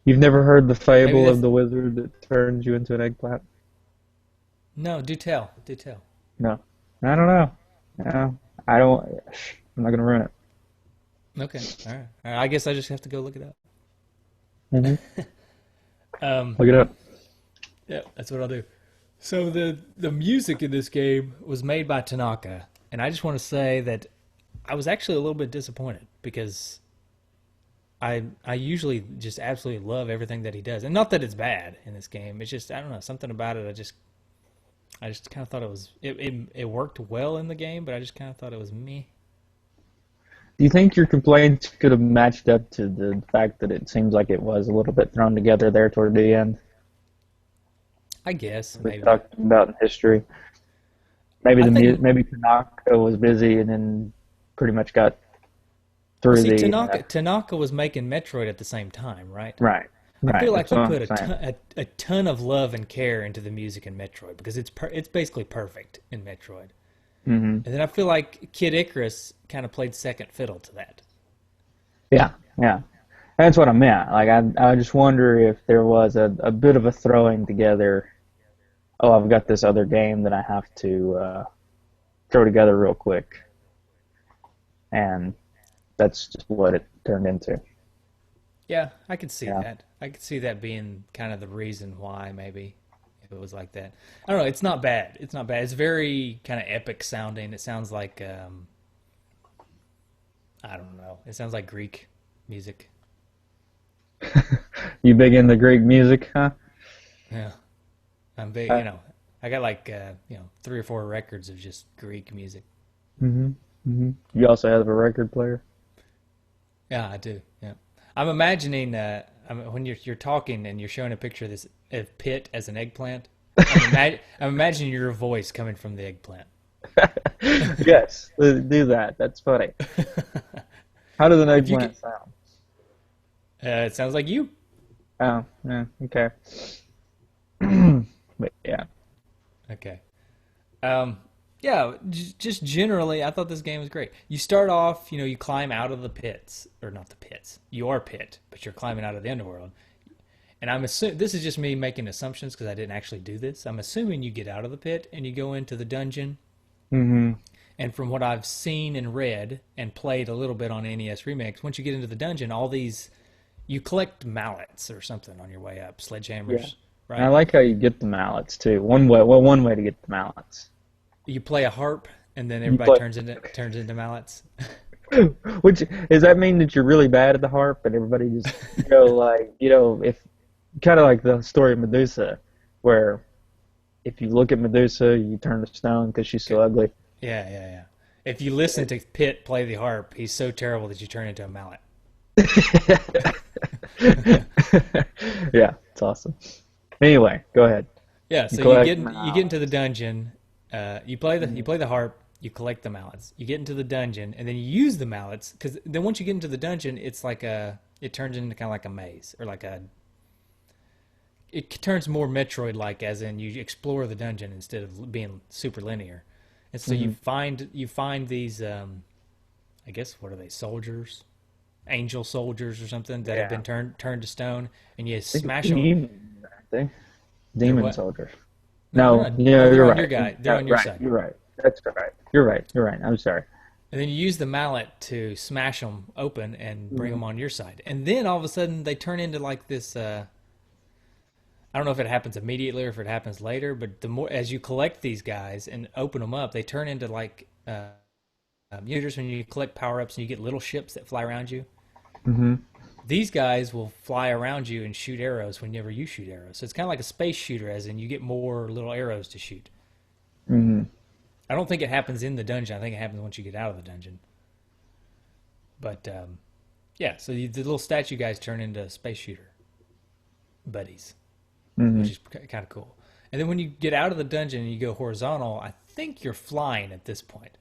You've never heard the maybe fable of that's the wizard that turns you into an eggplant? no. Do tell. Do tell. No. I don't know. No. I don't. I'm not gonna ruin it. Okay. All right. All right. I guess I just have to go look it up. Hmm. Um. Look it up. Yeah. That's what I'll do. So the music in this game was made by Tanaka, and I just want to say that I was actually a little bit disappointed because I usually just absolutely love everything that he does, and not that it's bad in this game. It's just I don't know something about it. I just kind of thought it worked well in the game, but I just kind of thought it was me. Do you think your complaints could have matched up to the fact that it seems like it was a little bit thrown together there toward the end? I guess We maybe. talked about in history. Maybe I think maybe Tanaka was busy and then pretty much got well, through see, the Tanaka was making Metroid at the same time, right? right, I right. feel like That's what he I'm put saying. a ton of love and care into the music in Metroid because it's basically perfect in Metroid. Hmm. And then I feel like Kid Icarus kind of played second fiddle to that. Yeah, yeah. That's what I meant. Like I just wonder if there was a bit of a throwing together. Oh, I've got this other game that I have to throw together real quick, and that's just what it turned into. Yeah, I could see Yeah. that. I could see that being kind of the reason why maybe if it was like that. I don't know. It's not bad. It's not bad. It's very kind of epic sounding. It sounds like I don't know. It sounds like Greek music. You big into Greek music, huh? Yeah, I'm big. Uh, I got like 3 or 4 records of just Greek music. hmm You also have a record player. Yeah, I do. Yeah, I'm imagining when you're talking and you're showing a picture of this of Pitt as an eggplant. I'm imagining your voice coming from the eggplant. Yes, do that. That's funny. How does an If you eggplant get, sound? it sounds like you. Oh, yeah, okay. But yeah. Okay. Um, yeah, just generally, I thought this game was great. You start off, you climb out of the pits, or not the pits. You are pit, but you're climbing out of the underworld. And I'm assuming this is just me making assumptions because I didn't actually do this. I'm assuming you get out of the pit and you go into the dungeon. hmm And from what I've seen and read and played a little bit on NES Remix, once you get into the dungeon, all these you collect mallets or something on your way up, Yeah. sledgehammers, And I right? like how you get the mallets too. One way to get the mallets. You play a harp, and then You everybody play. turns into mallets. Which does that mean that you're really bad at the harp and everybody just like if kind of like the story of Medusa, where if you look at Medusa, you turn to stone because she's so Okay. ugly. Yeah, yeah, yeah. If you listen to Pitt play the harp, he's so terrible that you turn into a mallet. Yeah, it's awesome. Anyway, go ahead. Yeah, You so collect you get into the mallets. dungeon. You play the harp. You collect the mallets. You get into the dungeon, and then you use the mallets because then once you get into the dungeon, it turns into kind of like a maze or like a it turns more Metroid like, as in you explore the dungeon instead of being super linear. And so hmm you find these I guess what are they, soldiers, angel soldiers or something that have Yeah, been turned to stone, and you I think smash they're them. demons, aren't they? They're Demon what? soldiers. No, they're No, not. No, yeah, they're you're on your right. guy. They're No, on your right, side. you're right. That's right. You're right. You're right. I'm sorry. And then you use the mallet to smash them open and bring hmm them on your side. And then all of a sudden they turn into like this. I don't know if it happens immediately or if it happens later, but the more as you collect these guys and open them up, they turn into like just when you collect power ups and you get little ships that fly around you. hmm These guys will fly around you and shoot arrows whenever you shoot arrows. So it's kind of like a space shooter, as in you get more little arrows to shoot. hmm I don't think it happens in the dungeon. I think it happens once you get out of the dungeon. But yeah, so the little statue guys turn into space shooter buddies, which hmm is kind of cool. And then when you get out of the dungeon and you go horizontal, I think you're flying at this point.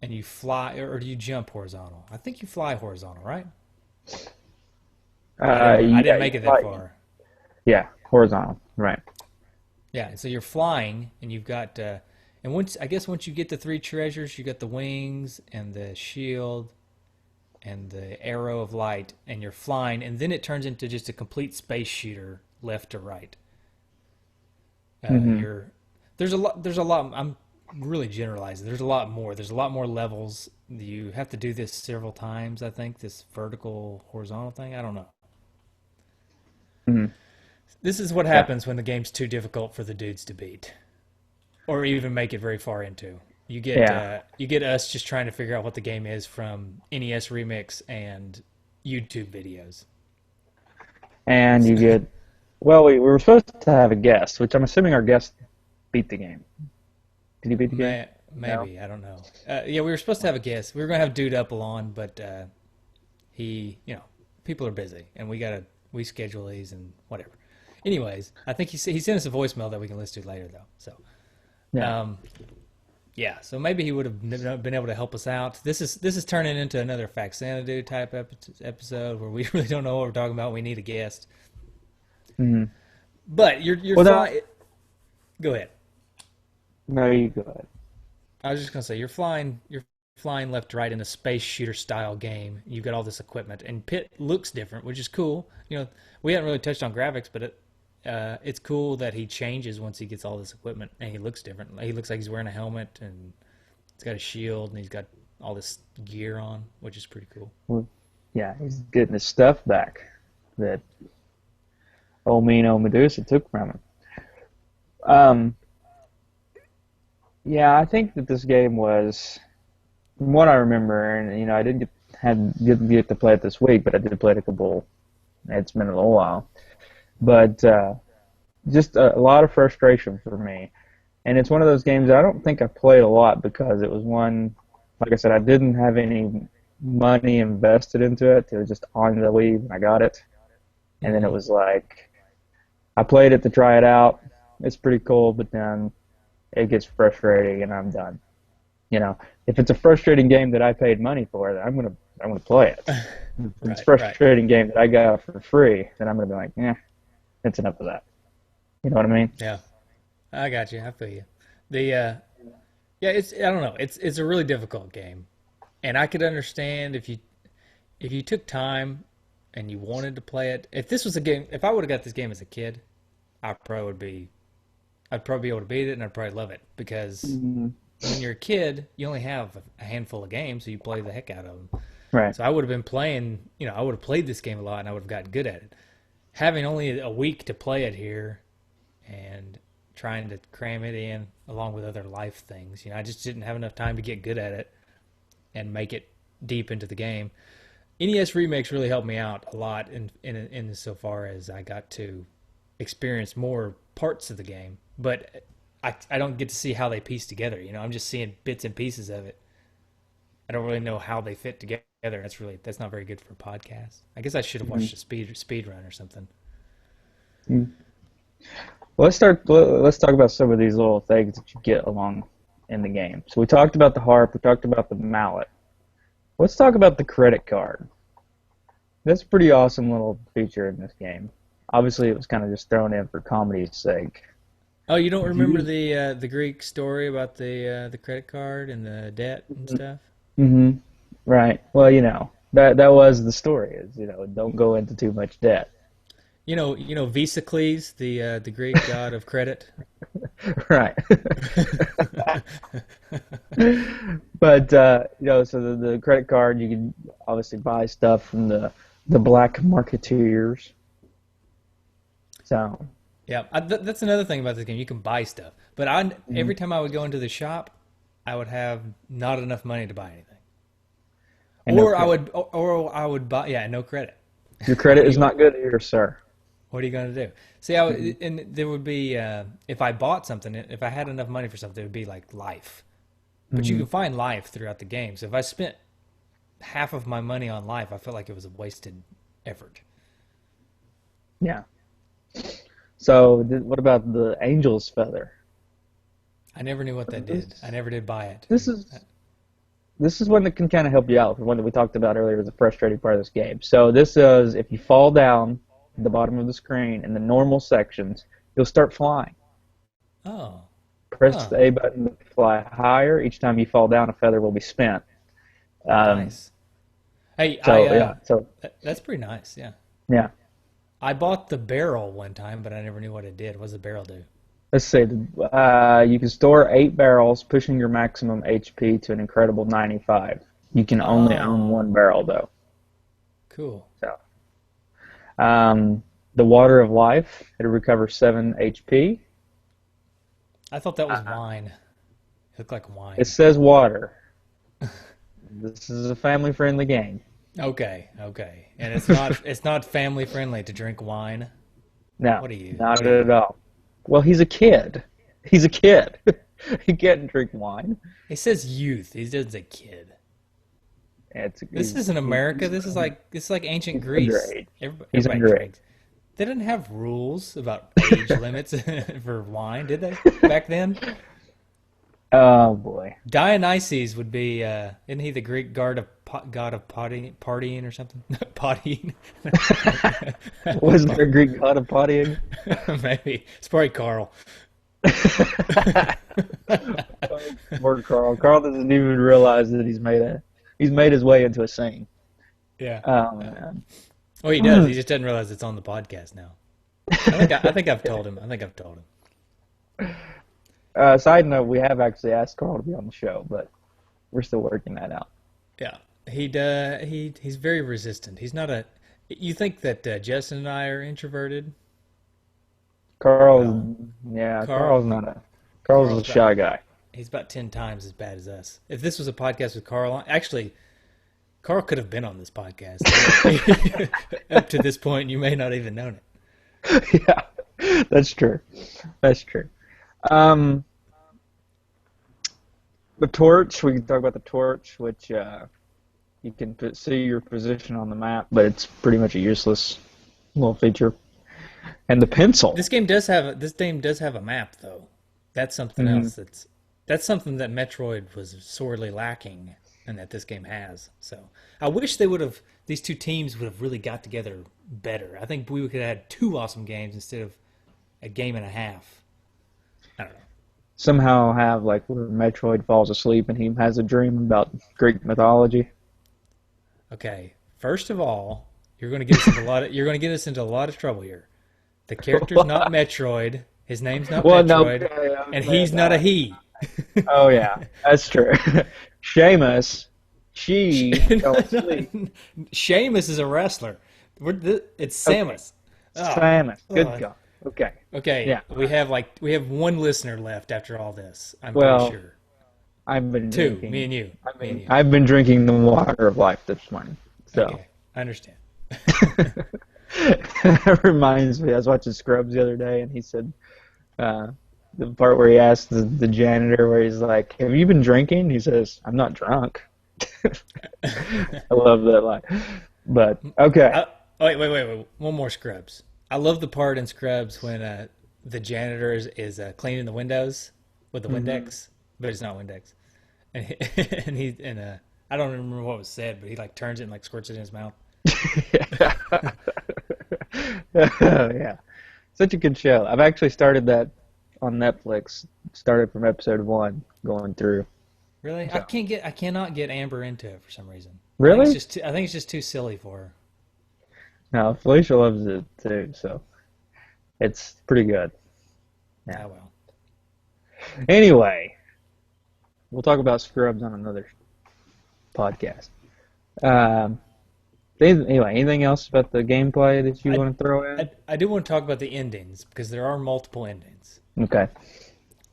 And you fly, or do you jump horizontal? I think you fly horizontal, right? I didn't Yeah, make you it that fly. far. Yeah, horizontal. Right. Yeah, and so you're flying, and you've got, and once you get the 3 treasures, you got the wings and the shield and the arrow of light, and you're flying, and then it turns into just a complete space shooter, left to right. hmm You're there's a lot. I'm really generalizing. There's a lot more. There's a lot more levels. You have to do this several times. I think this vertical horizontal thing. I don't know. hmm This is what Yeah. happens when the game's too difficult for the dudes to beat, or even make it very far into. Yeah. You get us just trying to figure out what the game is from NES Remix and YouTube videos. And you get, well, we were supposed to have a guest, which I'm assuming our guest beat the game. Did he beat the game? No. Maybe I don't know. Yeah, we were supposed to have a guest. We were gonna have Dude Up on, but he, people are busy, and we schedule these and whatever. Anyways, I think he sent us a voicemail that we can listen to later though. So Yeah. um, yeah, so maybe he would have been able to help us out. This is turning into another Faxanadu type episode where we really don't know what we're talking about. We need a guest, hmm but you're Well, no, flying. Go ahead. no, you go ahead. I was just gonna say you're flying left to right in a space shooter style game. You've got all this equipment, and Pitt looks different, which is cool. We haven't really touched on graphics, but it's cool that he changes once he gets all this equipment, and he looks different. He looks like he's wearing a helmet, and he's got a shield, and he's got all this gear on, which is pretty cool. Well, yeah, he's getting his stuff back that old mean old Medusa took from him. Um, yeah, I think that this game was, from what I remember, and I didn't get to play it this week, but I did play it a couple. It's been a little while, but just a lot of frustration for me. And it's one of those games that I don't think I played a lot because it was one, like I said, I didn't have any money invested into it. It was just on the Wii when I got it, and then it Hmm. was like I played it to try it out. It's pretty cool, but then it gets frustrating and I'm done. You know, if it's a frustrating game that I paid money for, then I'm gonna play it. If it's a Right, right. frustrating game that I got for free, then I'm gonna be like, yeah, it's enough of that. You know what I mean? Yeah, I got you. I feel you. The yeah, it's I don't know. It's a really difficult game, and I could understand if you took time and you wanted to play it. If this was a game, if I would have got this game as a kid, I probably would be. I'd probably be able to beat it, and I'd probably love it because Mhm. when you're a kid, you only have a handful of games, so you play the heck out of them. Right. So I would have been playing, I would have played this game a lot, and I would have gotten good at it. Having only a week to play it here and trying to cram it in along with other life things, I just didn't have enough time to get good at it and make it deep into the game. NES remakes really helped me out a lot in so far as I got to experience more parts of the game, but I don't get to see how they piece together. I'm just seeing bits and pieces of it. I don't really know how they fit together. That's not very good for a podcast. I guess I should have Mhm. watched a speed run or something. Mhm. Well, Let's talk about some of these little things that you get along in the game. So we talked about the harp. We talked about the mallet. Let's talk about the credit card. That's a pretty awesome little feature in this game. Obviously, it was kind of just thrown in for comedy's sake. Oh, you don't Do remember you? the Greek story about the credit card and the debt and stuff? Mm-hmm. Right. Well, that was the story. Is don't go into too much debt. Visocles, the Greek god of credit. Right. But so the credit card, you can obviously buy stuff from the black marketeers. So, Yeah, that's another thing about this game. You can buy stuff, but mhm. every time I would go into the shop, I would have not enough money to buy anything, And no credit. or I would buy, yeah, no credit. Your What credit are is you not good here, sir. What are you going to do? See, Mhm. and there would be if I bought something, if I had enough money for something, it would be like life. But you Mhm. can find life throughout the game. So if I spent half of my money on life, I felt like it was a wasted effort. Yeah. So, what about the angel's feather? I never knew what that did. I This never did buy it. this is this is one that can kind of help you out. The one that we talked about earlier was a frustrating part of this game. So this is if you fall down at the bottom of the screen in the normal sections, you'll start flying. Oh, Press huh, the A button to fly higher. Each time you fall down, a feather will be spent. Um, nice. Hey, so yeah, so that's pretty nice. Yeah, yeah. I bought the barrel one time, but I never knew what it did. What does the barrel do? Let's see. You can store 8 barrels, pushing your maximum HP to an incredible 95. You can only own Oh, one barrel though. cool. So the water of life, it'll recover 7 HP. I thought that was Uh, wine. It looked like it wine. says water. This is a family-friendly game. Okay, okay. And it's not family friendly to drink wine. No, What are you? not What are at you? all. Well, he's a kid. He's a kid. He can't drink wine. It says youth. He doesn't say kid. It's This he's isn't America. he's This is like ancient he's Greece. underage. He's Everybody underage. drinks. They didn't have rules about age limits for wine, did they? Back then, Oh boy. Dionysus would be. Isn't he the Greek god of partying or something? Partying. Was there a Greek god of partying? Maybe it's probably Carl. Poor Carl. Carl doesn't even realize that he's made his way into a scene. Yeah. Oh Yeah. man. Oh, he does. He just doesn't realize it's on the podcast now. I think I've told him. I think I've told him. Side note: we have actually asked Carl to be on the show, but we're still working that out. Yeah. He's very resistant. He's not a. You think that Justin and I are introverted? Well, Carl's, yeah, Carl Carl's Carl's a about shy guy. he's about 10 times as bad as us. If this was a podcast with Carl, actually, Carl could have been on this podcast. Up to this point, you may not even known it. Yeah, that's true. That's true. Um, the torch. We can talk about the torch, which you can see your position on the map, but it's pretty much a useless little feature. And the pencil. This game does have a map though. That's something Mhm. else. That's something that Metroid was sorely lacking, and that this game has. So I wish these two teams would have really got together better. I think we could have had two awesome games instead of a game and a half. I don't know. Somehow have like where Metroid falls asleep and he has a dream about Greek mythology. Okay, first of all, you're going to get us into a lot of trouble here. The character's not Metroid. His name's not Well, no, Metroid, yeah, and man, he's not a he. oh yeah, that's true. Seamus, she fell asleep. Sheamus is a wrestler. It's Okay, Samus. Oh, Seamus, good oh. God. Okay, Okay, yeah. we have one listener left after all this. I'm pretty Well, sure. I've been Two. Me drinking. and you. I Me and mean, you. I've been drinking the water of life this morning. So Okay, I understand. it reminds me. I was watching Scrubs the other day, and he said uh, the part where he asked the janitor, where he's like, "Have you been drinking?" He says, "I'm not drunk." I love that line. But okay. I, wait. One more Scrubs. I love the part in Scrubs when the janitor is cleaning the windows with the Hmm. Windex, but it's not Windex. And I don't remember what was said, but he like turns it and like squirts it in his mouth. Yeah, such a good show. I've actually started that on Netflix. Started from episode one, going through. Really, So I cannot get Amber into it for some reason. really, I think it's just too silly for her. no, Felicia loves it too. So it's pretty good. Yeah. Ah well. Anyway, we'll talk about Scrubs on another podcast. Um, anyway, anything else about the gameplay that you I, want to throw in? I do want to talk about the endings because there are multiple endings. Okay.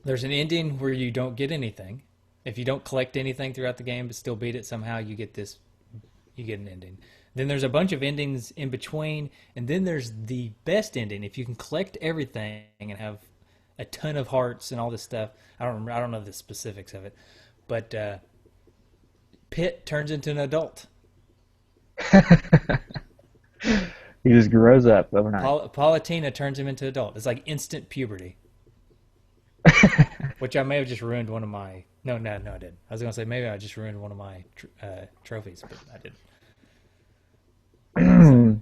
There's an ending where you don't get anything. If you don't collect anything throughout the game but still beat it somehow, you get an ending. Then there's a bunch of endings in between, and then there's the best ending. If you can collect everything and have a ton of hearts and all this stuff, I don't know the specifics of it, but Pitt turns into an adult. He just grows up overnight. Paulatina turns him into an adult. It's like instant puberty, which I may have just ruined one of my. No, I didn't. I was gonna say maybe I just ruined one of my trophies, but I didn't. So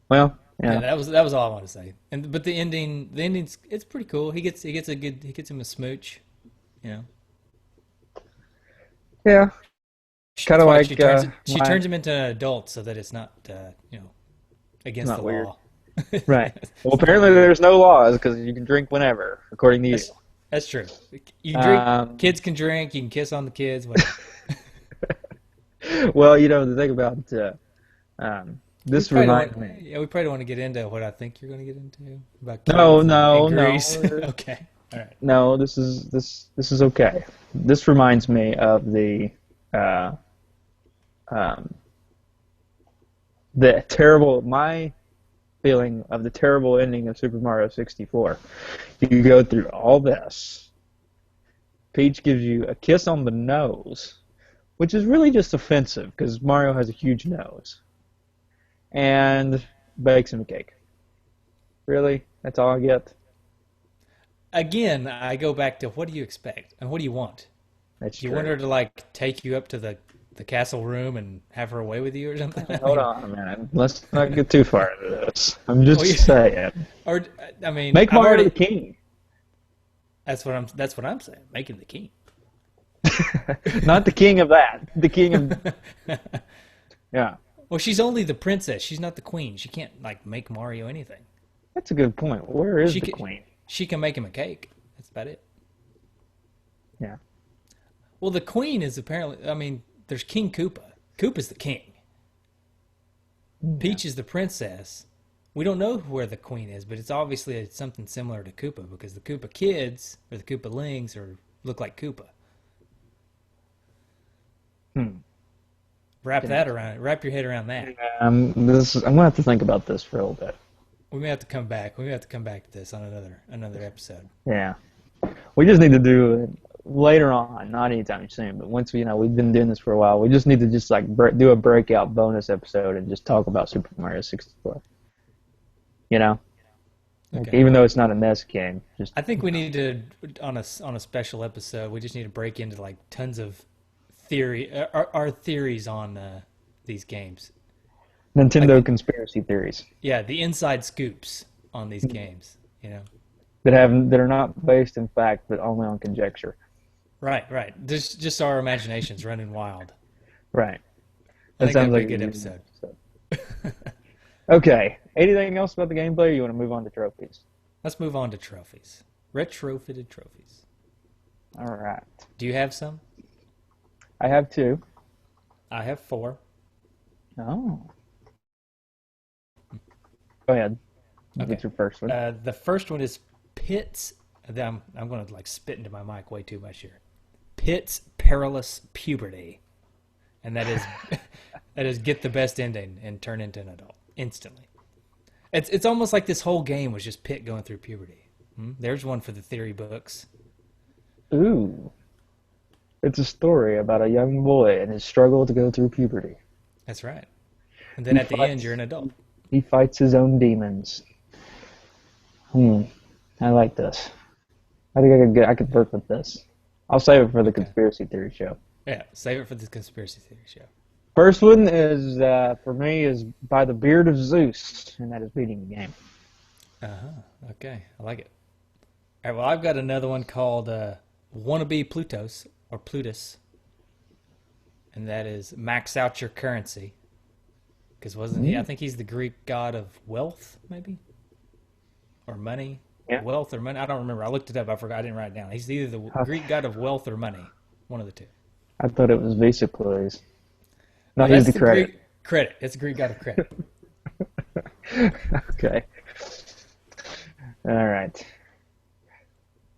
Well, yeah, yeah, that was all I wanted to say. And but the ending's it's pretty cool. He gets him a smooch, you know. yeah. Kind That's of why like she my. turns him into an adult so that it's not you know It's against the not weird, law. right? Well, It's not apparently weird. there's no laws because you can drink whenever, according to you. That's that's true. You drink, Um, kids can drink. You can kiss on the kids. Whatever. well, the thing about this reminds me. We probably don't want to get into what I think you're going to get into about No, kids in no, Greece. no, Okay, all right. no. This is okay. This reminds me of uh, um, the terrible my feeling of the terrible ending of Super Mario 64. You go through all this. Peach gives you a kiss on the nose, which is really just offensive because Mario has a huge nose, and bakes him a cake. Really? That's all I get? Again, I go back to what do you expect and what do you want? That's Do you want true. her to like take you up to the castle room and have her away with you or something? I Hold mean, on a minute. Let's not get too far into this. I'm well, just you, saying. or I mean, Make Mario the king. that's what I'm saying. Making the king. Not the king of that. The king of yeah. Well, she's only the princess. She's not the queen. She can't like make Mario anything. That's a good point. Where is She the can, queen? she can make him a cake. That's about it. Yeah. Well, the queen is apparently. I mean, there's King Koopa. Koopa's the king. Yeah. Peach is the princess. We don't know where the queen is, but it's obviously something similar to Koopa because the Koopa kids or the Koopalings look like Koopa. Hmm. Wrap that around. Wrap your head around that. I'm gonna have to think about this for a little bit. We may have to come back. We may have to come back to this on another episode. Yeah, we just need to do it later on, not anytime soon. But once we've been doing this for a while, we just need to just like do a breakout bonus episode and just talk about Super Mario 64. You know, like, Okay. even though it's not a NES game, just I think we need to on a special episode. We just need to break into like tons of our theories on these games. Like Nintendo conspiracy theories yeah, the inside scoops on these games. You know. that are not based in fact, but only on conjecture. Right, right. Just our imaginations running wild. Right. I That think that'd sounds be a like good a episode. episode. Okay. Anything else about the gameplay, or you want to move on to trophies? Let's move on to trophies. Retrofitted trophies. All right. Do you have some? I have two. I have four. Oh. Go ahead. Okay. Get your first one. The first one is Pitt's. I'm going to like spit into my mic way too much here. Pitt's perilous puberty, and that is that is get the best ending and turn into an adult instantly. It's almost like this whole game was just Pitt going through puberty. There's one for the theory books. Ooh. It's a story about a young boy and his struggle to go through puberty. That's right. And then He at the fights- end, you're an adult. He fights his own demons. I like this. I think I could work with this. I'll save it for the conspiracy theory show. Yeah, save it for the conspiracy theory show. First one is for me is by the beard of Zeus, and that is beating the game. Okay, I like it. All right, well, I've got another one called Wannabe Plutos, or Plutus. And that is max out your currency. Because wasn't he? I think he's the Greek god of wealth, maybe? Or money? Yeah. Wealth or money? I don't remember. I looked it up. I forgot. I didn't write it down. He's either the Greek god of wealth or money. One of the two. I thought it was Visa, please. No, That's he's the credit. Greek credit. It's a Greek god of credit. Okay. All right.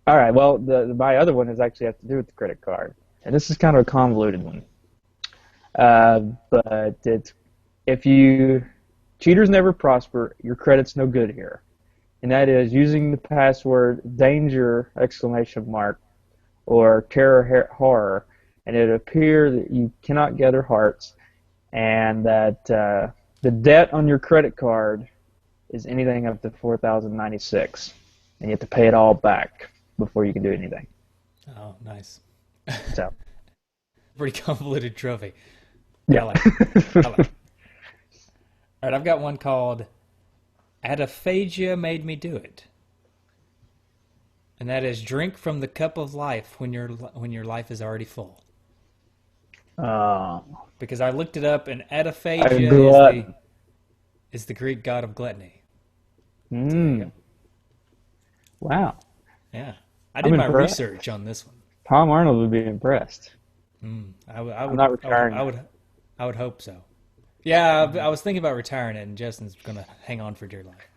All right. Well, my other one is actually has to do with the credit card, and this is kind of a convoluted one. But it's if you cheaters never prosper, your credit's no good here, and that is using the password danger exclamation mark or terror horror, and it appears that you cannot gather hearts, and that the debt on your credit card is anything up to 4,096, and you have to pay it all back before you can do anything. Oh, nice. So, Pretty convoluted trophy. yeah. I like it. I like it. All right, I've got one called Adaphagia Made Me Do It. And that is drink from the cup of life when your life is already full. Uh, Because I looked it up, and A Adaphagia glutton. is the Greek god of gluttony. Wow. Yeah, I did my impressed. research on this one. Tom Arnold would be impressed. I would, I'm not retiring. I would hope so. Yeah, I was thinking about retiring it, and Justin's gonna hang on for dear life.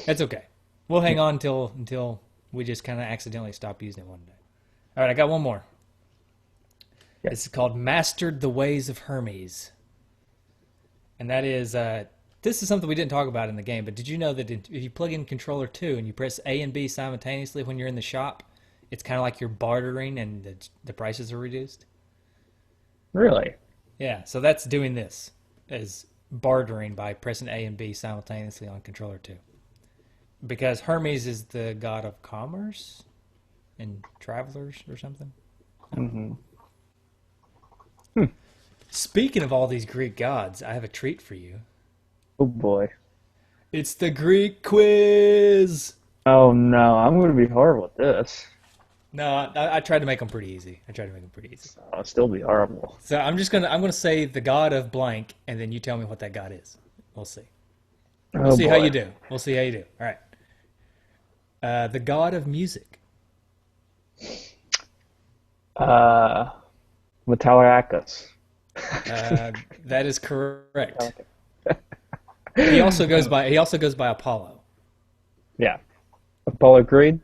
That's okay. We'll hang on until we just kind of accidentally stop using it one day. All right, I got one more. Yeah. It's called Mastered the Ways of Hermes. And that is, this is something we didn't talk about in the game, but did you know that if you plug in controller 2 and you press A and B simultaneously when you're in the shop, it's kind of like you're bartering and the prices are reduced? Really? Yeah, so that's doing this, as bartering by pressing A and B simultaneously on controller 2. Because Hermes is the god of commerce and travelers or something. Mm-hmm. Speaking of all these Greek gods, I have a treat for you. Oh boy. It's the Greek quiz. Oh no, I'm going to be horrible at this. No, I tried to make them pretty easy. I'll still be horrible. So I'm gonna say the god of blank, and then you tell me what that god is. We'll see. We'll Oh see how boy. you do. All right. The god of music. Metallicus. That is correct. He also goes by Apollo. Yeah. Apollo Creed.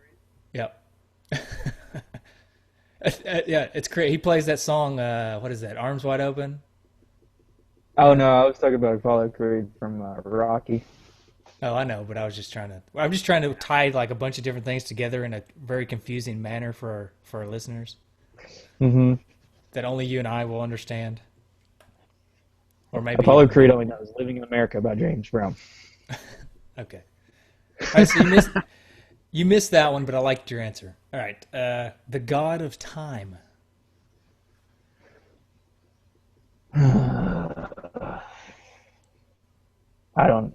Yep. Yeah, it's great. He plays that song. What is that? Arms Wide Open. You Oh know? no, I was talking about Apollo Creed from Rocky. Oh, I know, but I was just trying to. I'm just trying to tie like a bunch of different things together in a very confusing manner for our listeners Hmm. that only you and I will understand, or maybe Apollo even Creed me. only knows "Living in America" by James Brown. Okay. All right. So you missed that one, but I liked your answer. All right. The God of Time. I don't.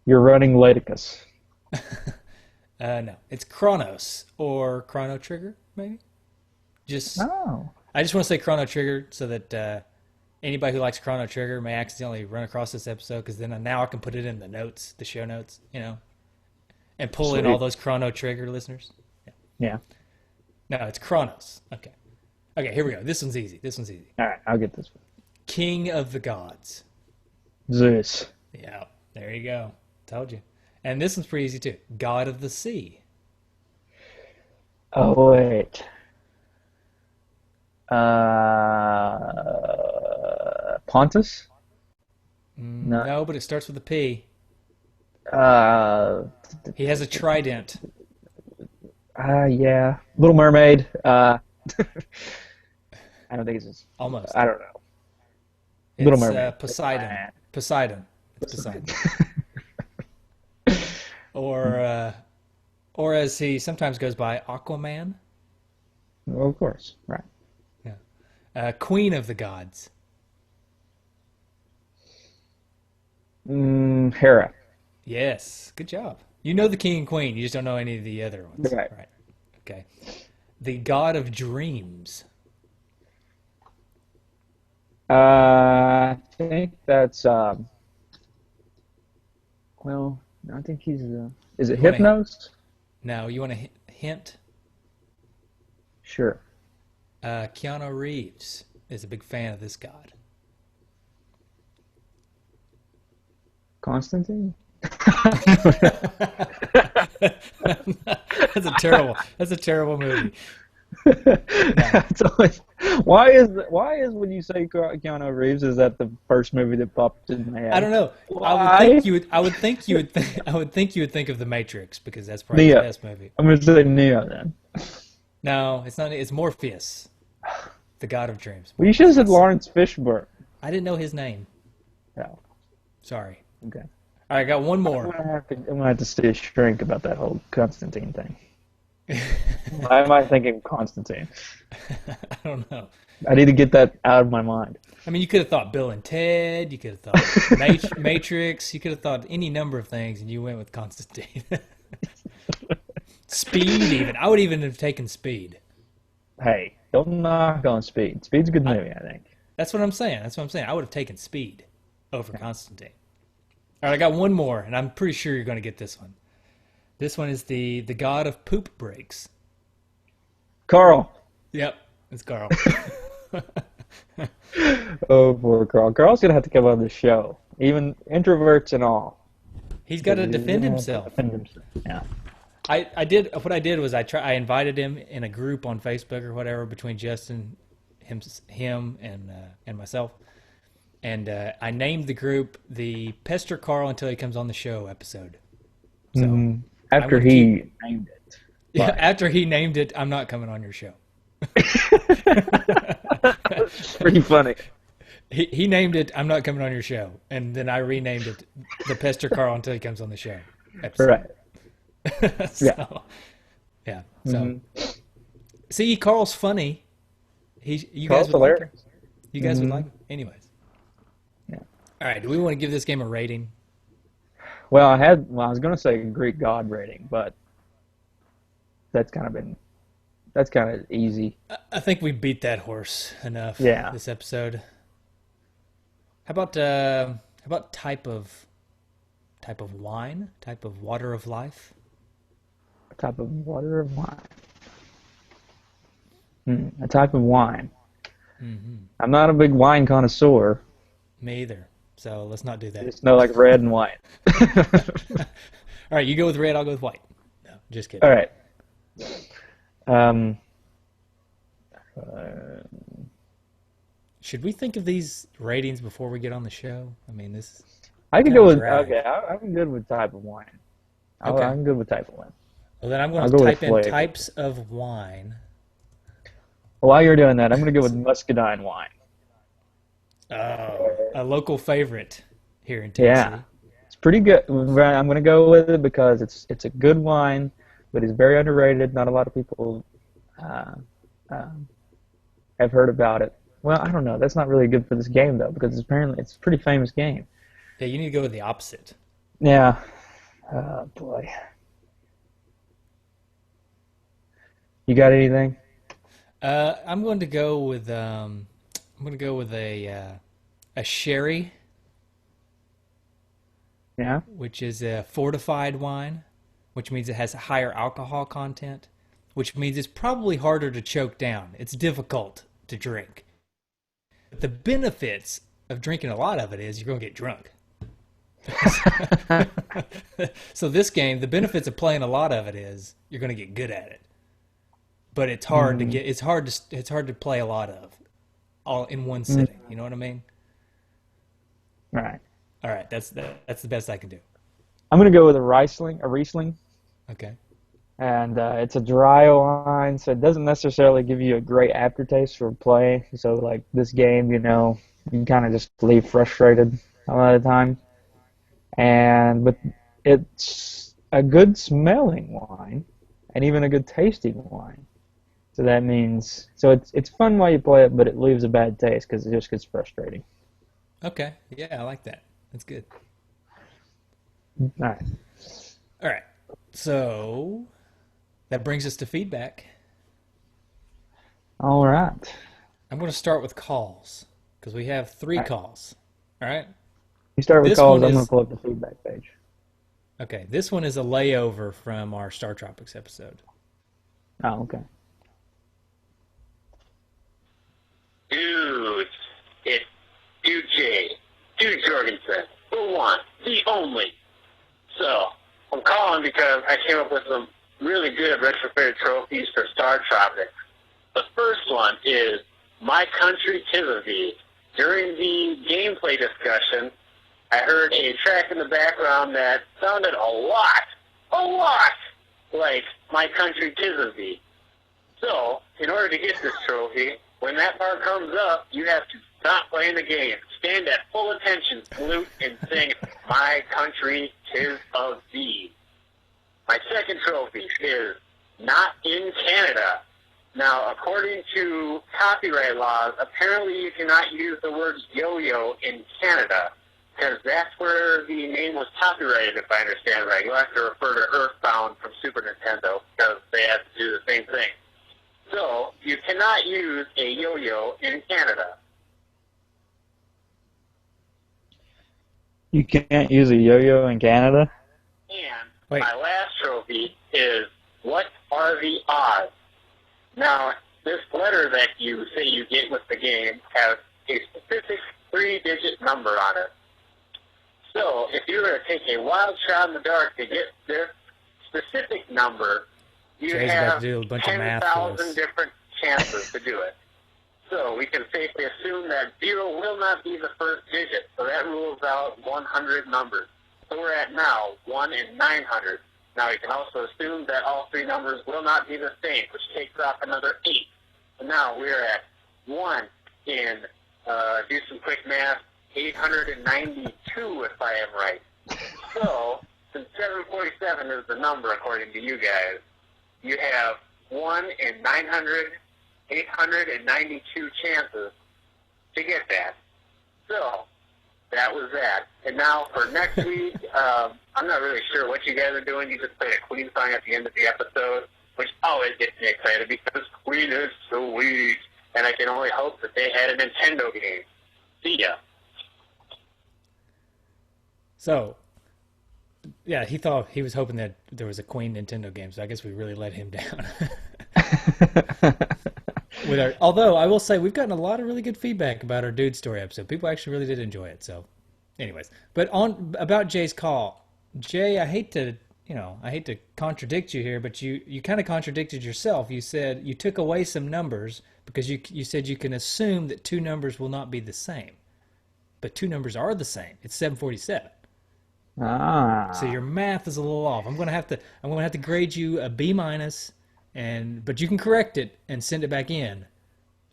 You're running Laticus. No, it's Chronos or Chrono Trigger, maybe. Just Oh, I just want to say Chrono Trigger so that anybody who likes Chrono Trigger may accidentally run across this episode because then now I can put it in the notes, the show notes, and pull in all sweet. those Chrono Trigger listeners. Yeah. Yeah. No, it's Chronos. Okay. Okay, here we go. This one's easy. This one's easy. All right, I'll get this one. King of the Gods. Zeus. Yeah, there you go. Told you. And this one's pretty easy too. God of the Sea. Oh wait. Pontus? No. No, but it starts with a P. Uh, He has a trident. yeah. Little Mermaid. I don't think it's just, Almost. I don't know. Little It's Mermaid. Poseidon. Poseidon. It's Poseidon. Or or as he sometimes goes by, Aquaman. Well, of course. Right. Yeah. Queen of the Gods. Hera. Yes. Good job. You know the king and queen. You just don't know any of the other ones. Right. Right. Okay. The God of Dreams. I think that's well, I think he's is it You want to? Hypnos? No. You want a hint? Sure. Keanu Reeves is a big fan of this god. Constantine? That's a terrible. That's a terrible movie. No, It's always, why is when you say Keanu Reeves, is that the first movie that popped in my I head? don't know. I would Why? think you would. I would think you would. I would think you would think of The Matrix because that's probably his Neo. best movie. I'm gonna say Neo then. No, it's not. It's Morpheus, the god of dreams. Well, you should have said Morpheus. Lawrence Fishburne. I didn't know his name. Oh, Sorry. okay. All right, I got one I'm more. gonna have to stay shrink about that whole Constantine thing. Why am I thinking Constantine? I don't know. I need to get that out of my mind. I mean, you could have thought Bill and Ted. You could have thought Matrix. You could have thought any number of things, and you went with Constantine. Speed, even. I would even have taken Speed. Hey, don't knock on Speed. Speed's a good movie, I think. That's what I'm saying. That's what I'm saying. I would have taken Speed over Constantine. All right, I got one more, and I'm pretty sure you're going to get this one. This one is the god of poop breaks. Carl. Yep, it's Carl. Oh, poor Carl. Carl's gonna have to come on the show, even introverts and all. He's got to He's defend gonna have to himself. defend himself. Yeah. I did what I did was I invited him in a group on Facebook or whatever between Justin, him and myself, and I named the group the Pester Carl until he comes on the show episode. So I'm After gonna he keep named it. yeah, But after he named it, I'm not coming on your show. it's pretty funny. He named it, I'm not coming on your show, and then I renamed it the Pester Carl until he comes on the show episode. Right. Yeah. So yeah. So see, Carl's funny. You Carl's guys would like him. hilarious. You guys would like him. Anyways. Yeah. All right. Do we want to give this game a rating? Well, I was gonna say Greek god rating, but that's kind of easy. I think we beat that horse enough. Yeah. This episode. How about type of wine? Type of water of life? A type of water of wine. A type of wine. I'm not a big wine connoisseur. Me either. So let's not do that. Just know like red and white. All right. You go with red. I'll go with white. No, just kidding. All right. Uh, Should we think of these ratings before we get on the show? I mean, this is I could kind go of with drag. okay. I'm good with type of wine. Okay. I'm good with type of wine. Well, then I'm going I'll to go with type in flavor. types of wine. While you're doing that, I'm gonna go with muscadine wine. Oh, a local favorite here in Yeah, Tennessee. it's pretty good. I'm gonna go with it because it's a good wine, but it's very underrated. Not a lot of people uh, uh, have heard about it. Well, I don't know. That's not really good for this game though, because apparently it's a pretty famous game. Yeah, you need to go with the opposite. Yeah. Oh boy. You got anything? I'm going to go with a sherry, Yeah. which is a fortified wine, which means it has a higher alcohol content, which means it's probably harder to choke down. It's difficult to drink. But the benefits of drinking a lot of it is you're going to get drunk. So this game, the benefits of playing a lot of it is you're going to get good at it. But it's hard to Mm, get. It's hard to play a lot of all in one mm, sitting. You know what I mean? right. All right, that's the best I can do. I'm gonna go with a Riesling, Okay. and it's a dry wine, so it doesn't necessarily give you a great aftertaste for play. So like this game, you can kind of just leave frustrated a lot of the time. But it's a good smelling wine, and even a good tasting wine. So that means it's fun while you play it, but it leaves a bad taste because it just gets frustrating. Okay. Yeah, I like that. That's good. All right. All right. So that brings us to feedback. All right. I'm going to start with calls because we have three All right. calls. All right. You start with This calls. one I'm gonna is pull up the feedback page. okay. This one is a layover from our Star Tropics episode. Oh, okay. Dude, it's Dude J, Dude Jorgensen, the one, the only. So, I'm calling because I came up with some really good retrofitted trophies for Star Tropics. The first one is My Country Tis of Thee. During the gameplay discussion, I heard a track in the background that sounded a lot like My Country Tis of Thee. So, in order to get this trophy, when that part comes up, you have to stop playing the game, stand at full attention, salute, and sing My Country Tis of Thee. My second trophy is Not in Canada. Now, according to copyright laws, apparently you cannot use the word yo-yo in Canada, because that's where the name was copyrighted, if I understand right. You'll have to refer to Earthbound from Super Nintendo, because they have to do the same thing. So, you cannot use a yo-yo in Canada. You can't use a yo-yo in Canada. And Wait. my last trophy is What Are the Odds? Now, this letter that you say you get with the game has a specific three-digit number on it. So, if you were to take a wild shot in the dark to get this specific number, you Jay's about to have do a bunch of math for 10,000 us. different chances to do it. So we can safely assume that 0 will not be the first digit, so that rules out 100 numbers. So we're at now 1 in 900. Now we can also assume that all three numbers will not be the same, which takes off another 8. So now we're at 1 in, do some quick math, 892 if I am right. So, since 747 is the number according to you guys, you have 1 in 900, 892 chances to get that. So, that was that. And now for next week, I'm not really sure what you guys are doing. You just played a Queen song at the end of the episode, which always gets me excited because Queen is sweet. And I can only hope that they had a Nintendo game. See ya. So, yeah, he was hoping that there was a Queen Nintendo game, so I guess we really let him down. Although I will say we've gotten a lot of really good feedback about our Dude Story episode. People actually really did enjoy it. So, anyways, but on about Jay's call, Jay, I hate to I hate to contradict you here, but you kind of contradicted yourself. You said you took away some numbers because you said you can assume that two numbers will not be the same, but two numbers are the same. It's 747. So Ah. your math is a little off. I'm gonna have to grade you a B minus, but you can correct it and send it back in,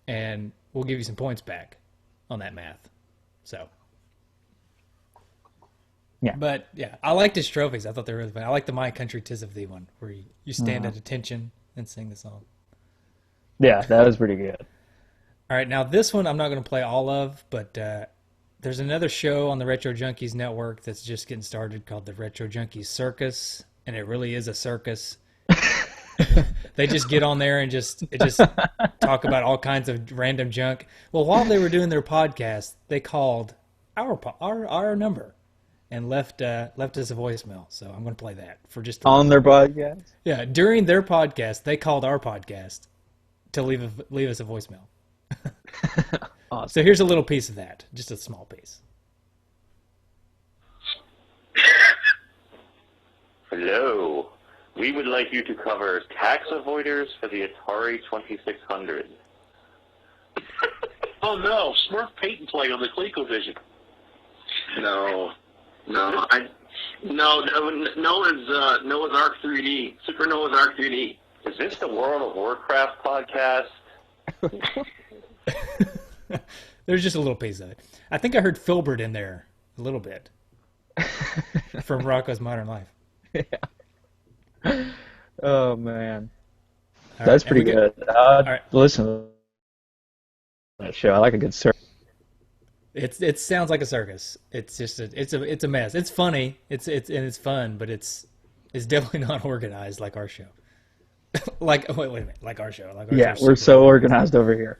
and we'll give you some points back on that math. So. Yeah. But yeah, I liked his trophies. I thought they were really fun. I like the "My Country 'Tis of Thee" one, where you stand at attention and sing the song. Yeah, that was pretty good. All right, now this one I'm not going to play all of, but there's another show on the Retro Junkies network that's just getting started called the Retro Junkies Circus, and it really is a circus. They just get on there and just talk about all kinds of random junk. Well, while they were doing their podcast, they called our number and left us a voicemail. So I'm going to play that for just a On their podcast? yeah. During their podcast, they called our podcast to leave us a voicemail. Awesome. So here's a little piece of that, just a small piece. Hello. We would like you to cover tax avoiders for the Atari 2600. Oh no, Smurf patent play on the ColecoVision. No, Noah's Ark 3D, Super Noah's Ark 3D. Is this the World of Warcraft podcast? There's just a little piece of it. I think I heard Filbert in there a little bit from Rocco's Modern Life. Oh man, All that's right, pretty and we good. I'd right. listen to that show. I like a good story. It sounds like a circus. It's just it's a mess. It's funny. It's fun, but it's definitely not organized like our show. Wait a minute, like our show. Like our Yeah, show's we're super so organized over here.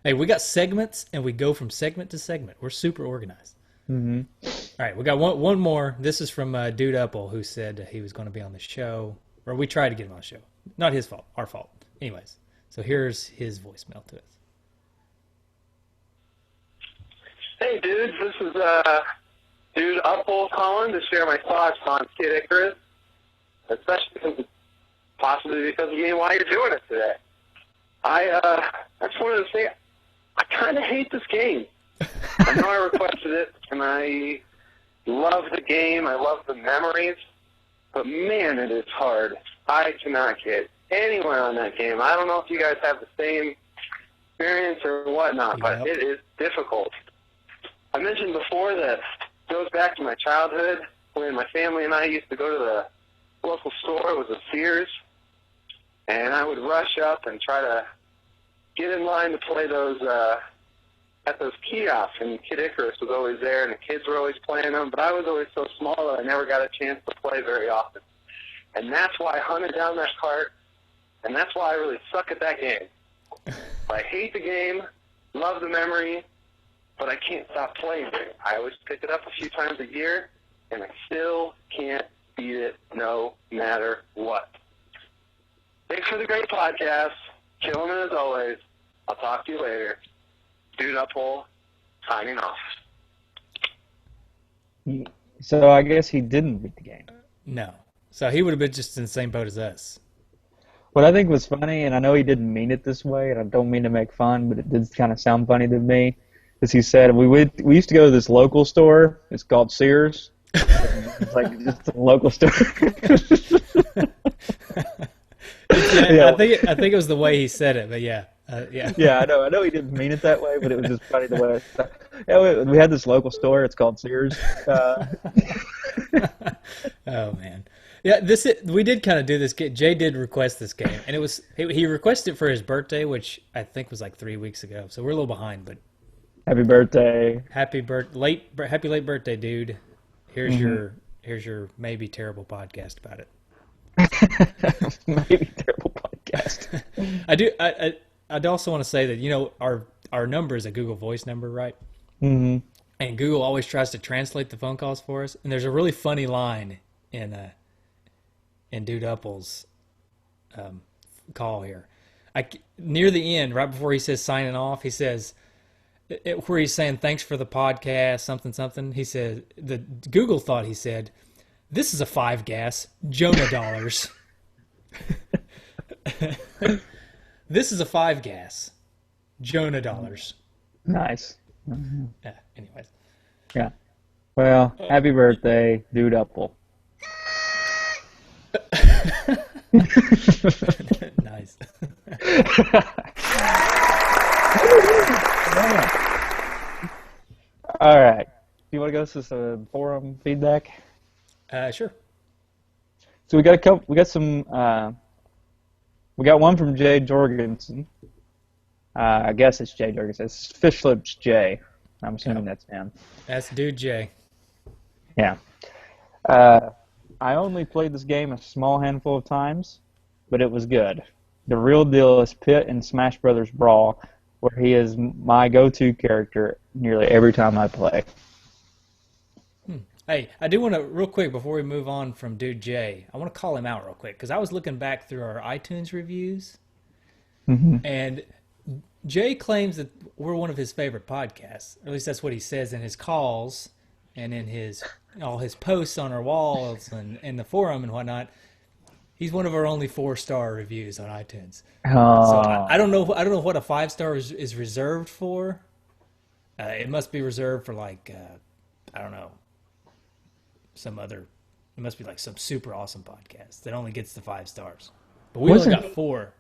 Hey, we got segments, and we go from segment to segment. We're super organized. Mm-hmm. All right, we got one more. This is from Dude Upple, who said he was going to be on the show, or we tried to get him on the show. Not his fault, our fault. Anyways, so here's his voicemail to us. Hey, dudes, this is Dude Upple calling to share my thoughts on Kid Icarus, especially possibly because of me and why you're doing it today. I just wanted to say I kind of hate this game. I know I requested it, and I love the game. I love the memories, but man, it is hard. I cannot get anywhere on that game. I don't know if you guys have the same experience or whatnot, but it is difficult. I mentioned before that it goes back to my childhood when my family and I used to go to the local store. It was a Sears, and I would rush up and try to get in line to play those at those kiosks, and Kid Icarus was always there, and the kids were always playing them, but I was always so small that I never got a chance to play very often. And that's why I hunted down that cart, and that's why I really suck at that game. I hate the game, love the memory, but I can't stop playing it. I always pick it up a few times a year, and I still can't beat it no matter what. Thanks for the great podcast. Killing it as always. I'll talk to you later. Dude Upple, signing off. So I guess he didn't beat the game. No, so he would have been just in the same boat as us. What I think was funny, and I know he didn't mean it this way, and I don't mean to make fun, but it did kind of sound funny to me, is he said we used to go to this local store. It's called Sears. It's like just a local store. Yeah, I think it was the way he said it, but yeah. Yeah, I know he didn't mean it that way, but it was just funny the way. Yeah, we had this local store. It's called Sears. Oh man, yeah. We did kind of do this. Jay did request this game, and he requested it for his birthday, which I think was like 3 weeks ago. So we're a little behind, but Happy birthday! happy late birthday, dude. Here's your maybe terrible podcast about it. Maybe terrible podcast. I'd also want to say that our number is a Google Voice number, right? Mm-hmm. And Google always tries to translate the phone calls for us. And there's a really funny line in Dude Upple's call here. Near the end, right before he says signing off, he says where he's saying thanks for the podcast, something something. He said the Google thought he said This is a 5 gas. Jonah dollars. This is a 5 gas. Jonah dollars. Nice. Yeah, anyways. Yeah. Well, happy birthday, Dude Apple. Nice. All right. Do you want to go to some forum feedback? Sure. So we got a couple. We got some. We got one from Jay Jorgensen. I guess it's Jay Jorgensen. It's Fish Lips Jay. I'm assuming that's him. That's Dude J. Yeah. I only played this game a small handful of times, but it was good. The real deal is Pit in Smash Brothers Brawl, where he is my go-to character nearly every time I play. Hey, I do want to, real quick, before we move on from Dude J, I want to call him out real quick, because I was looking back through our iTunes reviews, and Jay claims that we're one of his favorite podcasts. Or at least that's what he says in his calls and in all his posts on our walls and in the forum and whatnot. He's one of our only 4-star reviews on iTunes. So I don't know. I don't know what a 5-star is reserved for. It must be reserved for like I don't know, some other. It must be like some super awesome podcast that only gets the 5 stars. But we only got 4.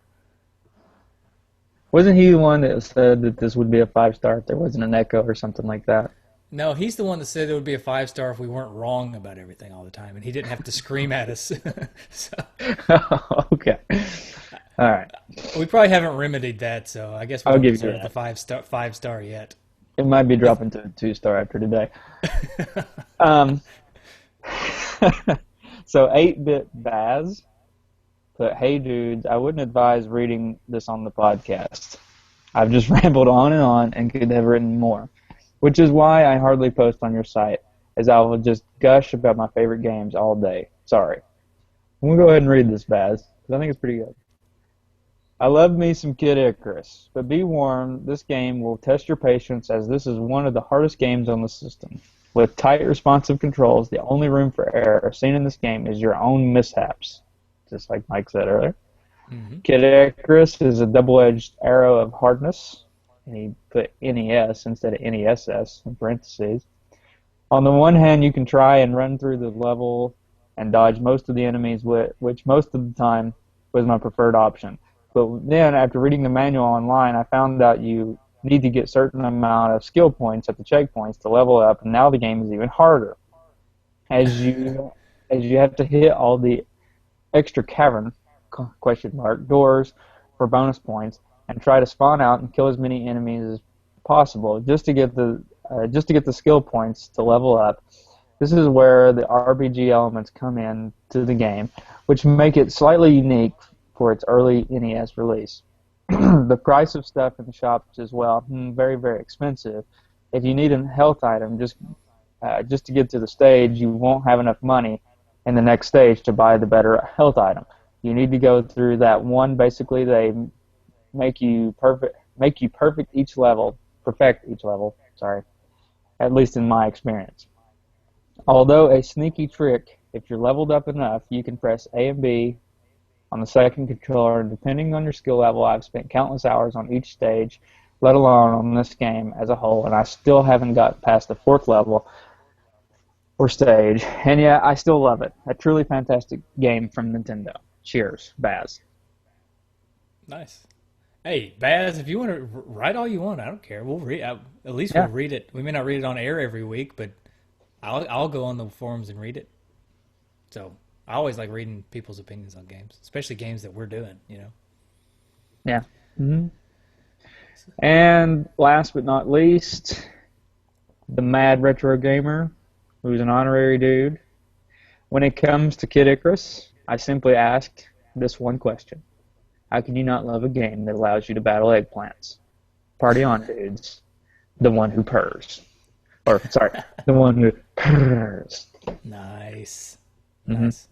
Wasn't he the one that said that this would be a 5-star if there wasn't an echo or something like that? No, he's the one that said it would be a 5-star if we weren't wrong about everything all the time, and he didn't have to scream at us. So, okay. All right. we probably haven't remedied that, so I guess we I'll don't give you deserve that. the 5-star yet. It might be dropping to a 2-star after today. So 8-Bit Baz put, "Hey dudes, I wouldn't advise reading this on the podcast. I've just rambled on and could have written more, which is why I hardly post on your site, as I will just gush about my favorite games all day. Sorry. I'm going to go ahead and read this, Baz, because I think it's pretty good. I love me some Kid Icarus, but be warned, this game will test your patience, as this is one of the hardest games on the system. With tight responsive controls, the only room for error seen in this game is your own mishaps," just like Mike said earlier. Kid Icarus is a double-edged arrow of hardness, and he put NES instead of NESS in parentheses. On the one hand, you can try and run through the level and dodge most of the enemies, which most of the time was my preferred option. But then, after reading the manual online, I found out you need to get certain amount of skill points at the checkpoints to level up, and now the game is even harder, as you have to hit all the extra cavern doors for bonus points and try to spawn out and kill as many enemies as possible just to get the skill points to level up. This is where the RPG elements come in to the game, which make it slightly unique for its early NES release. The price of stuff in the shops as well, very, very expensive. If you need a health item just to get to the stage, you won't have enough money in the next stage to buy the better health item. You need to go through that one. Basically, they make you perfect each level, perfect each level. Sorry, at least in my experience. Although a sneaky trick, if you're leveled up enough, you can press A and B on the second controller, and depending on your skill level, I've spent countless hours on each stage, let alone on this game as a whole, and I still haven't got past the 4th level or stage. And yeah, I still love it. A truly fantastic game from Nintendo. Cheers, Baz. Nice. Hey, Baz, if you want to write all you want, I don't care. We'll read. At least Yeah. we'll read it. We may not read it on air every week, but I'll go on the forums and read it. So I always like reading people's opinions on games, especially games that we're doing. Yeah. And last but not least, the Mad Retro Gamer, who's an honorary dude. When it comes to Kid Icarus, I simply asked this one question: how can you not love a game that allows you to battle eggplants? Party on, dudes. The one who purrs. Or, sorry, the one who purrs. Nice. Mhm. Nice.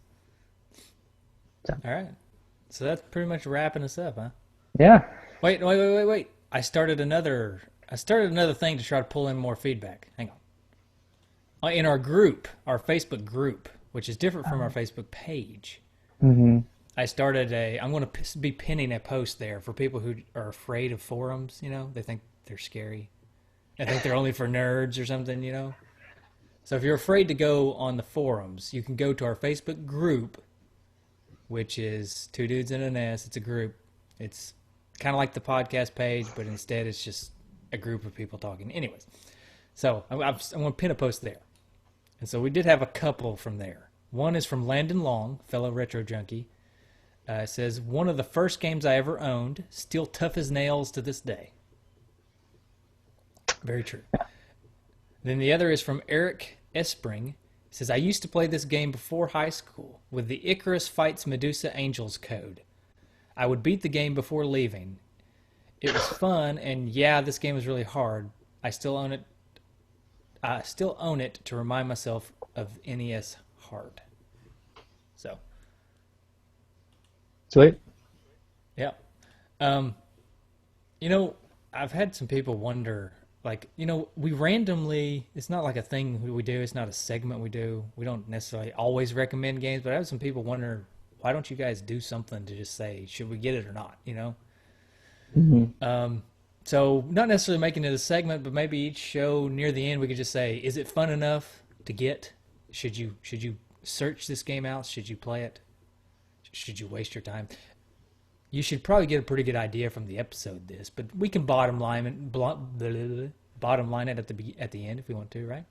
So. All right. So that's pretty much wrapping us up, huh? Yeah. Wait. I started another thing to try to pull in more feedback. Hang on. In our group, our Facebook group, which is different from our Facebook page. Mm-hmm. I started I'm going to be pinning a post there for people who are afraid of forums. You know, they think they're scary. I think they're only for nerds or something. You know, so if you're afraid to go on the forums, you can go to our Facebook group, which is Two Dudes and an S. It's a group. It's kind of like the podcast page, but instead it's just a group of people talking. Anyways, so I'm going to pin a post there. And so we did have a couple from there. One is from Landon Long, fellow retro junkie. It says, one of the first games I ever owned, still tough as nails to this day. Very true. Then the other is from Eric Espring. He says, I used to play this game before high school with the Icarus Fights Medusa Angels code. I would beat the game before leaving. It was fun, and yeah, this game was really hard. I still own it to remind myself of NES hard. So, Sweet. yeah. You know, I've had some people wonder, like, you know, we randomly, it's not like a thing we do, it's not a segment we do. We don't necessarily always recommend games, but I have some people wonder, why don't you guys do something to just say, should we get it or not, you know? Mm-hmm. So not necessarily making it a segment, but maybe each show near the end we could just say, is it fun enough to get? Should you search this game out? Should you play it? Should you waste your time? You should probably get a pretty good idea from the episode this, but we can bottom line it at the end if we want to, right?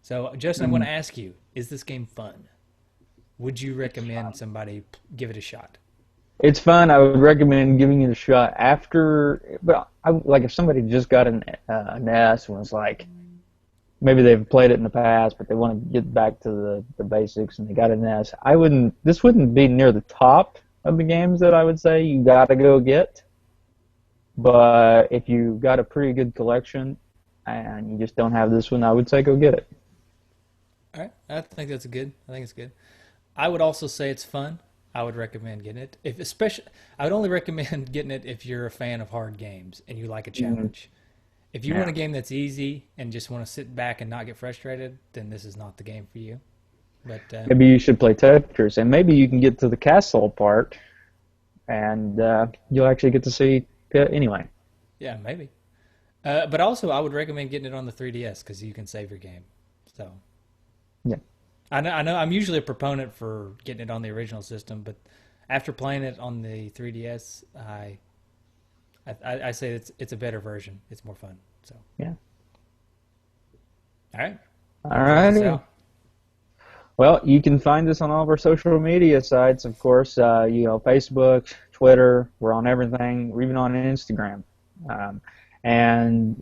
So Justin, I'm going to ask you, is this game fun? Would you recommend somebody give it a shot? It's fun. I would recommend giving it a shot after, but like if somebody just got an NES and was like, maybe they've played it in the past, but they want to get back to the basics and they got an NES. This wouldn't be near the top of the games that I would say you got to go get. But if you got a pretty good collection and you just don't have this one, I would say go get it. All right, I think it's good. I would also say it's fun. I would recommend getting it. I would only recommend getting it if you're a fan of hard games and you like a challenge. If you want a game that's easy and just want to sit back and not get frustrated, then this is not the game for you. But maybe you should play Tetris, and maybe you can get to the castle part, and you'll actually get to see Pit anyway. Yeah, maybe. But also, I would recommend getting it on the 3DS because you can save your game. So, yeah. I know. I'm usually a proponent for getting it on the original system, but after playing it on the 3DS, I say it's a better version. It's more fun. So yeah. All right. All right. Well, you can find us on all of our social media sites, of course. Facebook, Twitter. We're on everything. We're even on Instagram. And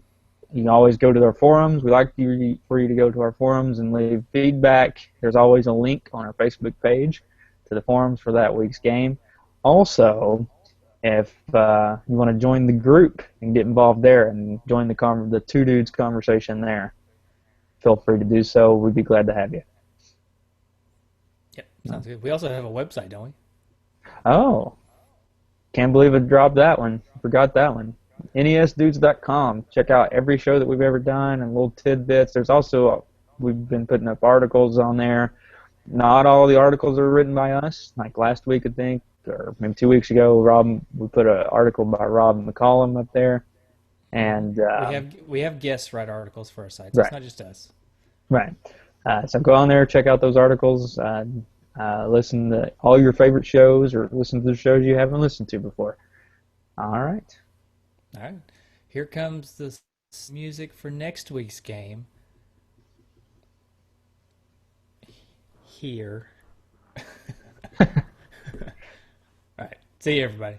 you can always go to our forums. We like for you to go to our forums and leave feedback. There's always a link on our Facebook page to the forums for that week's game. Also, if you want to join the group and get involved there and join the Two Dudes conversation there, feel free to do so. We'd be glad to have you. Yep, sounds good. We also have a website, don't we? Oh, can't believe I dropped that one. Forgot that one. NESdudes.com. Check out every show that we've ever done and little tidbits. There's also, we've been putting up articles on there. Not all the articles are written by us. Like last week, I think, or maybe 2 weeks ago, we put an article by Rob McCollum up there. And we have guests write articles for our site. So right. It's not just us. Right. So go on there, check out those articles, listen to all your favorite shows, or listen to the shows you haven't listened to before. All right. All right. Here comes the music for next week's game. Here. All right. See you, everybody.